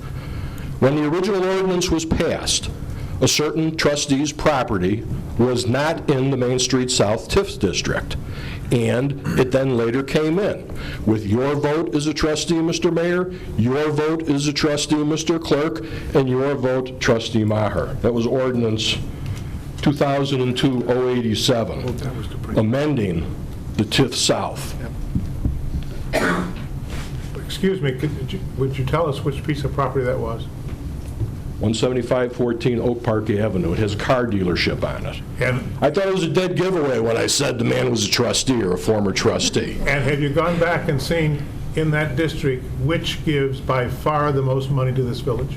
[SPEAKER 4] When the original ordinance was passed, a certain trustee's property was not in the Main Street South TIF district, and it then later came in. With your vote as a trustee, Mr. Mayor, your vote as a trustee, Mr. Clerk, and your vote, trustee Maher. That was ordinance 2002-087, amending the TIF South.
[SPEAKER 2] Excuse me, would you tell us which piece of property that was?
[SPEAKER 4] 17514 Oak Park Avenue. It has a car dealership on it.
[SPEAKER 2] And
[SPEAKER 4] I thought it was a dead giveaway when I said the man was a trustee or a former trustee.
[SPEAKER 2] And have you gone back and seen in that district which gives by far the most money to this village?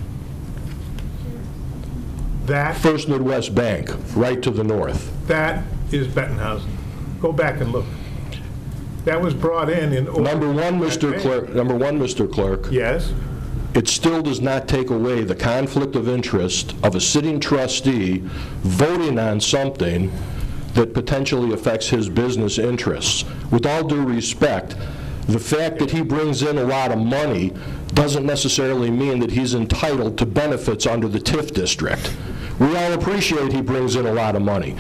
[SPEAKER 2] That
[SPEAKER 4] First Midwest Bank, right to the north.
[SPEAKER 2] That is Bettenhausen. Go back and look. That was brought in
[SPEAKER 4] Number one, Mr. Clerk.
[SPEAKER 2] Yes.
[SPEAKER 4] It still does not take away the conflict of interest of a sitting trustee voting on something that potentially affects his business interests. With all due respect, the fact that he brings in a lot of money doesn't necessarily mean that he's entitled to benefits under the TIF district. We all appreciate he brings in a lot of money.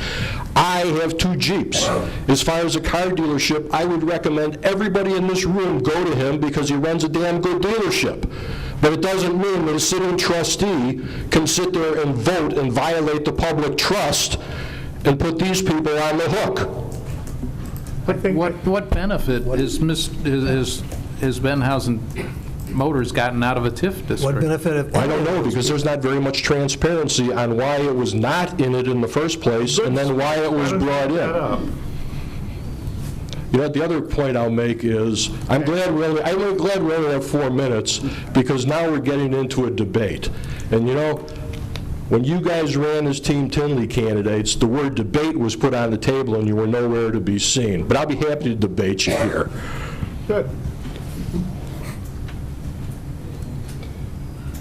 [SPEAKER 4] I have 2 Jeeps. As far as a car dealership, I would recommend everybody in this room go to him because he runs a damn good dealership. But it doesn't mean that a sitting trustee can sit there and vote and violate the public trust and put these people on the hook.
[SPEAKER 6] What benefit has Benhausen Motors gotten out of a TIF district?
[SPEAKER 5] What benefit?
[SPEAKER 4] I don't know, because there's not very much transparency on why it was not in it in the first place and then why it was brought in. You know, the other point I'll make is, I'm glad we only have 4 minutes, because now we're getting into a debate. And you know, when you guys ran as Team Tinley candidates, the word debate was put on the table and you were nowhere to be seen. But I'll be happy to debate you here.
[SPEAKER 2] Good.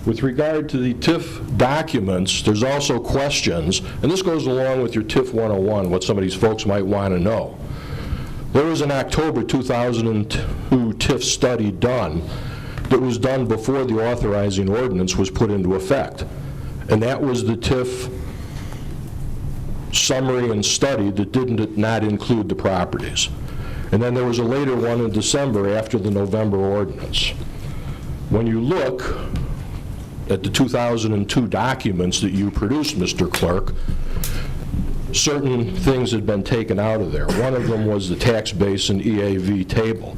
[SPEAKER 4] With regard to the TIF documents, there's also questions, and this goes along with your TIF 101, what some of these folks might want to know. There was an October 2002 TIF study done that was done before the authorizing ordinance was put into effect. And that was the TIF summary and study that did not include the properties. And then there was a later one in December after the November ordinance. When you look at the 2002 documents that you produced, Mr. Clerk, certain things had been taken out of there. One of them was the tax base and EAV table.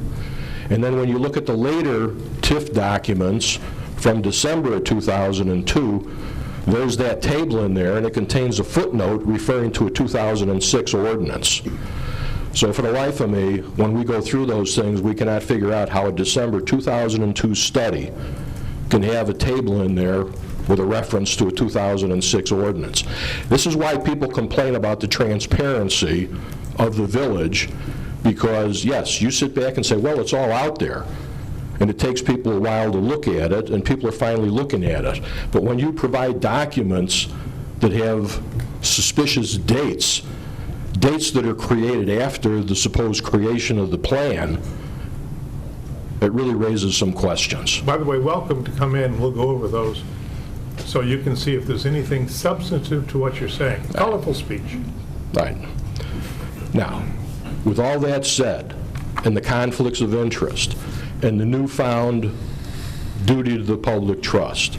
[SPEAKER 4] And then when you look at the later TIF documents from December of 2002, there's that table in there, and it contains a footnote referring to a 2006 ordinance. So for the life of me, when we go through those things, we cannot figure out how a December 2002 study can have a table in there with a reference to a 2006 ordinance. This is why people complain about the transparency of the village, because yes, you sit back and say, well, it's all out there. And it takes people a while to look at it, and people are finally looking at it. But when you provide documents that have suspicious dates that are created after the supposed creation of the plan, it really raises some questions.
[SPEAKER 2] By the way, welcome to come in. We'll go over those so you can see if there's anything substantive to what you're saying. Colorful speech.
[SPEAKER 4] Right. Now, with all that said, and the conflicts of interest, and the newfound duty to the public trust,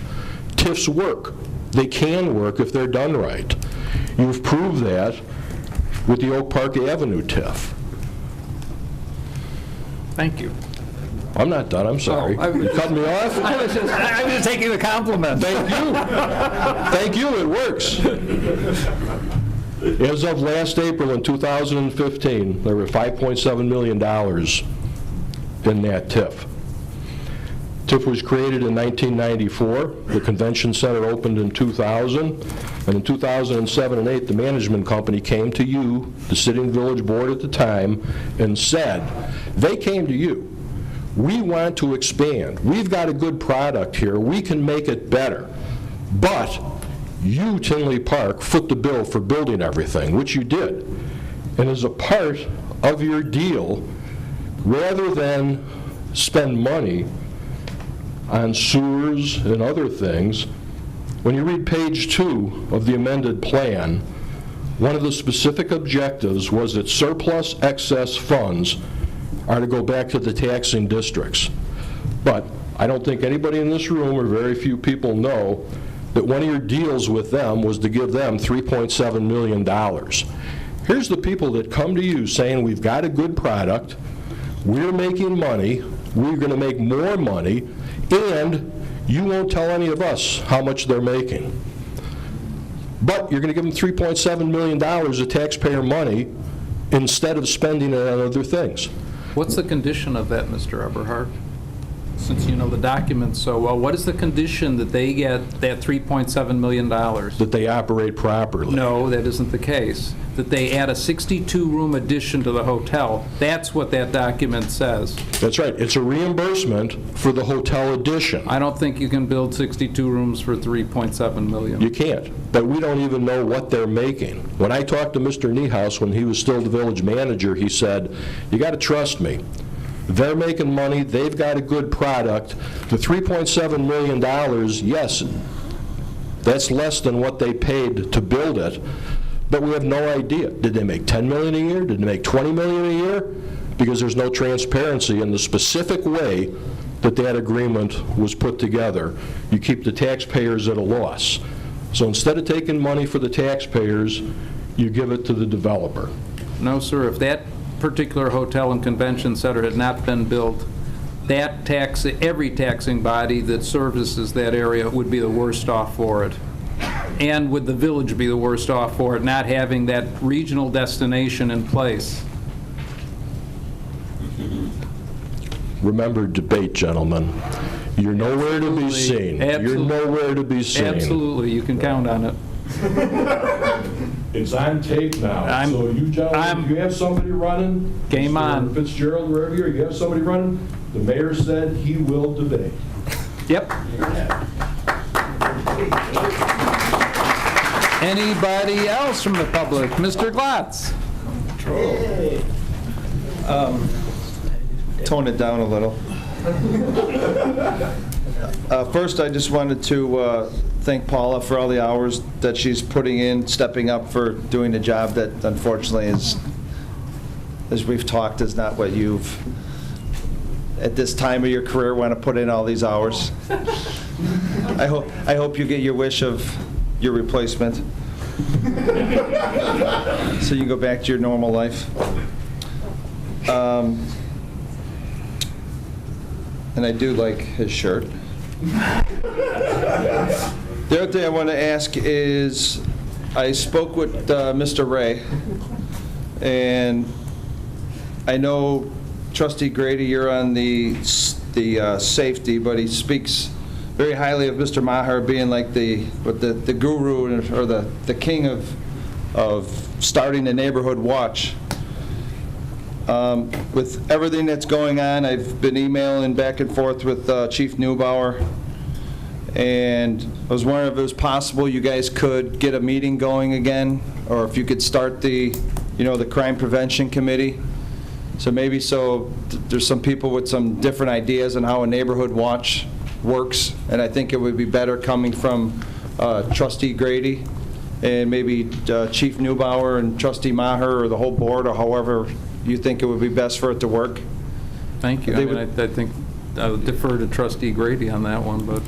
[SPEAKER 4] TIFs work. They can work if they're done right. You've proved that with the Oak Park Avenue TIF.
[SPEAKER 6] Thank you.
[SPEAKER 4] I'm not done, I'm sorry. You cut me off?
[SPEAKER 6] I was just taking the compliment.
[SPEAKER 4] Thank you. Thank you, it works. As of last April in 2015, there were $5.7 million in that TIF. TIF was created in 1994. The convention center opened in 2000. And in 2007 and 8, the management company came to you, the sitting village board at the time, and said, they came to you, we want to expand. We've got a good product here. We can make it better. But you, Tinley Park, foot the bill for building everything, which you did. And as a part of your deal, rather than spend money on sewers and other things, when you read page 2 of the amended plan, one of the specific objectives was that surplus excess funds are to go back to the taxing districts. But I don't think anybody in this room, or very few people, know that one of your deals with them was to give them $3.7 million. Here's the people that come to you saying, we've got a good product, we're making money, we're going to make more money, and you won't tell any of us how much they're making. But you're going to give them $3.7 million of taxpayer money instead of spending it on other things.
[SPEAKER 6] What's the condition of that, Mr. Eberhard? Since you know the documents so well, what is the condition that they get that $3.7 million?
[SPEAKER 4] That they operate properly.
[SPEAKER 6] No, that isn't the case. That they add a 62-room addition to the hotel. That's what that document says.
[SPEAKER 4] That's right. It's a reimbursement for the hotel addition.
[SPEAKER 6] I don't think you can build 62 rooms for $3.7 million.
[SPEAKER 4] You can't. But we don't even know what they're making. When I talked to Mr. Niehaus when he was still the village manager, he said, you got to trust me. They're making money. They've got a good product. The $3.7 million, yes, that's less than what they paid to build it, but we have no idea. Did they make $10 million a year? Did they make $20 million a year? Because there's no transparency in the specific way that that agreement was put together. You keep the taxpayers at a loss. So instead of taking money for the taxpayers, you give it to the developer.
[SPEAKER 6] No, sir. If that particular hotel and convention center had not been built, that tax, every taxing body that services that area would be the worst off for it. And would the village be the worst off for it, not having that regional destination in place?
[SPEAKER 4] remember debate, gentlemen. You're nowhere to be seen. You're nowhere to be seen.
[SPEAKER 6] Absolutely, you can count on it.
[SPEAKER 4] It's on tape now. So you gentlemen, if you have somebody running,
[SPEAKER 6] game on.
[SPEAKER 4] Fitzgerald, wherever you have somebody running, the mayor said he will debate.
[SPEAKER 6] Yep. Anybody else from the public? Mr. Glatz?
[SPEAKER 18] Tone it down a little. First, I just wanted to thank Paula for all the hours that she's putting in, stepping up for doing the job that unfortunately is, as we've talked, is not what you've, at this time of your career, want to put in all these hours. I hope you get your wish of your replacement, so you can go back to your normal life. And I do like his shirt. The other thing I want to ask is, I spoke with Mr. Ray, and I know Trustee Grady, you're on the safety, but he speaks very highly of Mr. Maher being like the guru or the king of starting the neighborhood watch. With everything that's going on, I've been emailing back and forth with Chief Neubauer, and I was wondering if it was possible you guys could get a meeting going again, or if you could start the crime prevention committee. So maybe there's some people with some different ideas on how a neighborhood watch works, and I think it would be better coming from Trustee Grady and maybe Chief Neubauer and Trustee Maher, or the whole board, or however you think it would be best for it to work.
[SPEAKER 6] Thank you. I think I would defer to Trustee Grady on that one, but.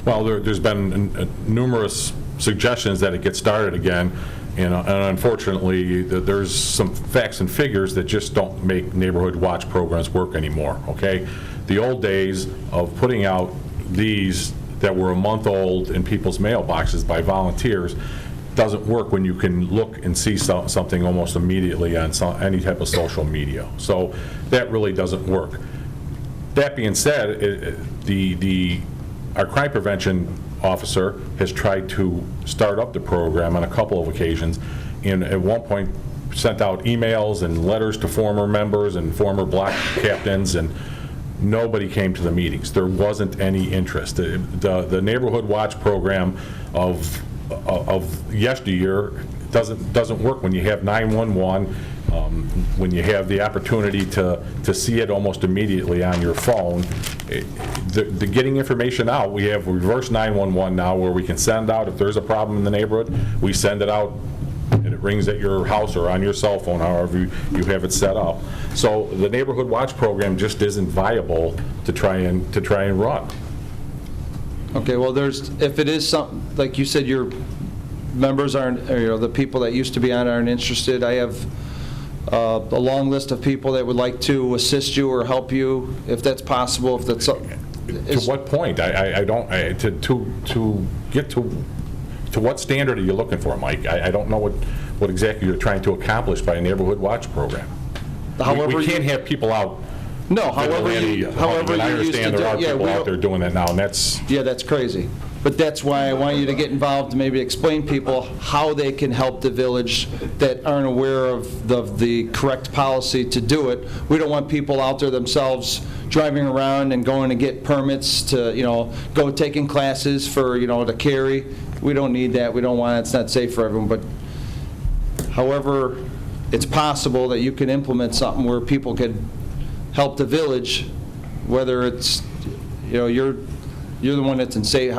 [SPEAKER 10] Well, there's been numerous suggestions that it get started again, and unfortunately, there's some facts and figures that just don't make neighborhood watch programs work anymore, okay? The old days of putting out these that were a month old in people's mailboxes by volunteers doesn't work when you can look and see something almost immediately on any type of social media. So that really doesn't work. That being said, our crime prevention officer has tried to start up the program on a couple of occasions, and at one point sent out emails and letters to former members and former block captains, and nobody came to the meetings. There wasn't any interest. The neighborhood watch program of yesteryear doesn't work when you have 911, when you have the opportunity to see it almost immediately on your phone. The getting information out, we have reverse 911 now, where we can send out, if there's a problem in the neighborhood, we send it out and it rings at your house or on your cell phone, however you have it set up. So the neighborhood watch program just isn't viable to try and run.
[SPEAKER 18] Okay, well, if it is something, like you said, your members aren't, or the people that used to be on aren't interested, I have a long list of people that would like to assist you or help you, if that's possible, if that's...
[SPEAKER 10] To what point? I don't, to get to what standard are you looking for, Mike? I don't know what exactly you're trying to accomplish by a neighborhood watch program. We can't have people out.
[SPEAKER 18] No, however
[SPEAKER 10] I
[SPEAKER 18] you
[SPEAKER 10] understand there are people out there doing that now, and that's...
[SPEAKER 18] Yeah, that's crazy. But that's why I want you to get involved and maybe explain people how they can help the village that aren't aware of the correct policy to do it. We don't want people out there themselves driving around and going to get permits to, go taking classes for, to carry. We don't need that. We don't want it. It's not safe for everyone. But however, it's possible that you can implement something where people could help the village, whether it's, you're the one that's in say,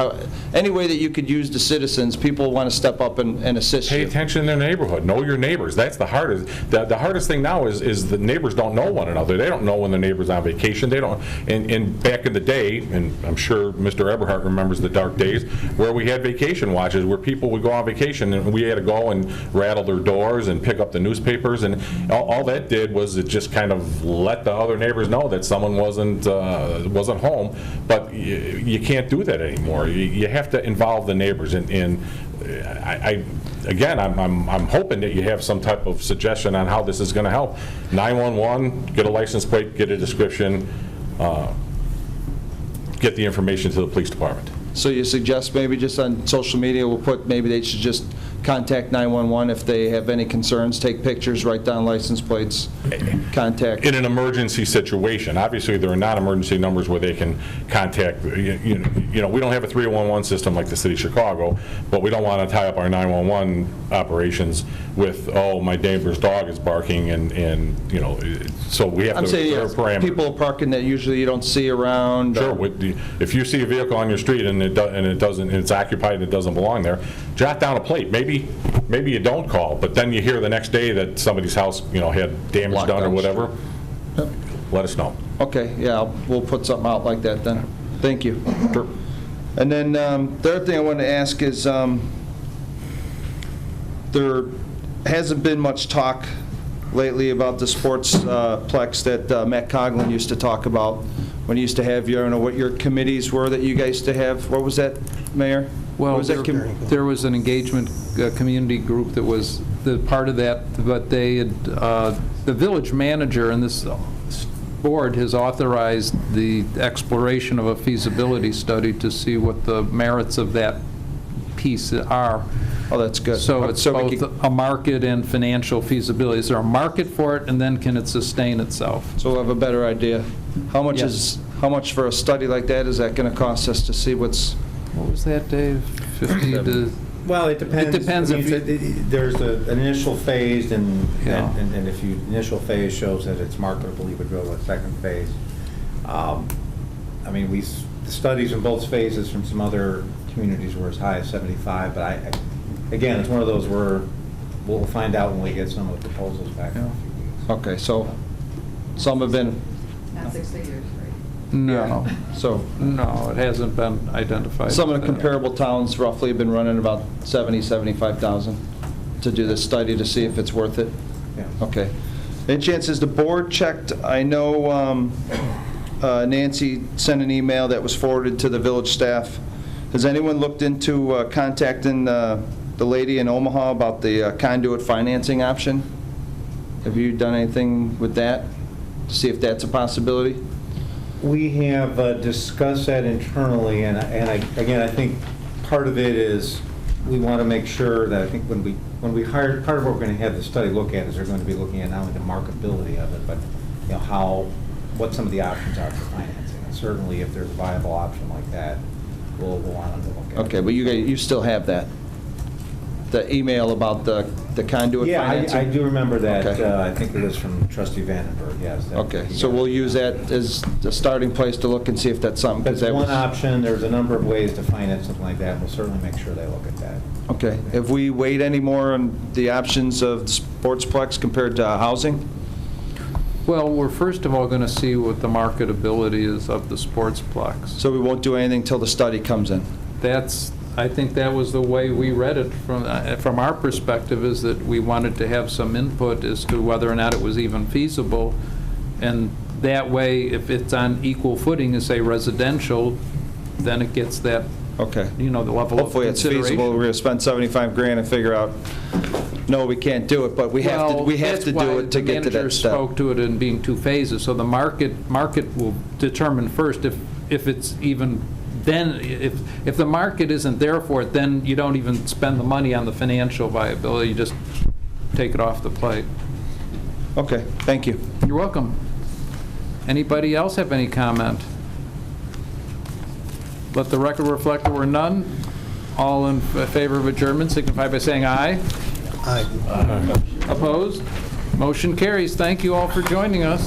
[SPEAKER 18] any way that you could use the citizens, people want to step up and assist you.
[SPEAKER 10] Pay attention in their neighborhood. Know your neighbors. That's the hardest. The hardest thing now is the neighbors don't know one another. They don't know when the neighbor's on vacation. They don't. And back in the day, and I'm sure Mr. Eberhardt remembers the dark days, where we had vacation watches, where people would go on vacation and we had to go and rattle their doors and pick up the newspapers, and all that did was it just kind of let the other neighbors know that someone wasn't home. But you can't do that anymore. You have to involve the neighbors, and I'm hoping that you have some type of suggestion on how this is going to help. 911, get a license plate, get a description, get the information to the police department.
[SPEAKER 18] So you suggest maybe just on social media, we'll put, maybe they should just contact 911 if they have any concerns, take pictures, write down license plates, contact.
[SPEAKER 10] In an emergency situation. Obviously, there are non-emergency numbers where they can contact, we don't have a 311 system like the city of Chicago, but we don't want to tie up our 911 operations with, oh, my neighbor's dog is barking, and so we have
[SPEAKER 18] I'm
[SPEAKER 10] to
[SPEAKER 18] saying,
[SPEAKER 10] observe parameters.
[SPEAKER 18] people parking that usually you don't see around.
[SPEAKER 10] Sure. If you see a vehicle on your street and it's occupied and it doesn't belong there, jot down a plate. Maybe you don't call, but then you hear the next day that somebody's house, had damage done or whatever. Let us know.
[SPEAKER 18] Okay, yeah, we'll put something out like that then. Thank you. Sure. And then the other thing I wanted to ask is, there hasn't been much talk lately about the sportsplex that Matt Coughlin used to talk about when he used to have what your committees were that you guys used to have. What was that, Mayor?
[SPEAKER 6] Well,
[SPEAKER 18] What was that
[SPEAKER 6] there was an engagement community group that was the part of that, but they had, the village manager and this board has authorized the exploration of a feasibility study to see what the merits of that piece are.
[SPEAKER 18] Oh, that's good.
[SPEAKER 6] So it's both a market and financial feasibility. Is there a market for it, and then can it sustain itself?
[SPEAKER 18] So we'll have a better idea. How much for a study like that is that going to cost us to see what's...
[SPEAKER 6] What was that, Dave? 50 to...
[SPEAKER 22] Well, it depends.
[SPEAKER 6] It depends
[SPEAKER 22] I mean, there's an initial phase, and if you initial phase shows that it's marketable, you would go to a second phase. I mean, the studies in both phases from some other communities were as high as 75, but again, it's one of those where we'll find out when we get some of the proposals back in a few weeks.
[SPEAKER 18] Okay, so some have been...
[SPEAKER 5] Not 6 figures, right?
[SPEAKER 6] No.
[SPEAKER 18] So
[SPEAKER 6] no, it hasn't been identified.
[SPEAKER 18] Some of the comparable towns roughly have been running about 70, 75,000 to do this study to see if it's worth it.
[SPEAKER 22] Yeah.
[SPEAKER 18] Okay. Any chances the board checked? I know Nancy sent an email that was forwarded to the village staff. Has anyone looked into contacting the lady in Omaha about the conduit financing option? Have you done anything with that to see if that's a possibility?
[SPEAKER 22] We have discussed that internally, and again, I think part of it is we want to make sure that I think when we hire, part of what we're going to have the study look at is they're going to be looking at not only the marketability of it, but what some of the options are for financing. And certainly, if there's a viable option like that, we'll want them to look at it.
[SPEAKER 18] Okay, but you still have that? The email about the conduit financing?
[SPEAKER 22] Yeah, I do remember that.
[SPEAKER 18] Okay.
[SPEAKER 22] I think it was from Trustee Vandenberg, yes.
[SPEAKER 18] Okay, so we'll use that as the starting place to look and see if that's something.
[SPEAKER 22] That's one option. There's a number of ways to finance something like that. We'll certainly make sure they look at that.
[SPEAKER 18] Okay. Have we weighed any more on the options of sportsplex compared to housing?
[SPEAKER 6] Well, we're first of all going to see what the marketability is of the sportsplex.
[SPEAKER 18] So we won't do anything till the study comes in?
[SPEAKER 6] I think that was the way we read it from our perspective, is that we wanted to have some input as to whether or not it was even feasible. And that way, if it's on equal footing as, say, residential, then it gets that,
[SPEAKER 18] okay,
[SPEAKER 6] the level of
[SPEAKER 18] hopefully it's
[SPEAKER 6] consideration.
[SPEAKER 18] feasible. We're going to spend 75 grand and figure out, no, we can't do it, but we have to do it to get to that step.
[SPEAKER 6] The manager spoke to it in being 2 phases. So the market will determine first if it's even. Then, if the market isn't there for it, then you don't even spend the money on the financial viability. You just take it off the plate.
[SPEAKER 18] Okay, thank you.
[SPEAKER 6] You're welcome. Anybody else have any comment? Let the record reflect there were none. All in favor of adjournment signify by saying aye.
[SPEAKER 9] Aye.
[SPEAKER 6] Opposed? Motion carries. Thank you all for joining us.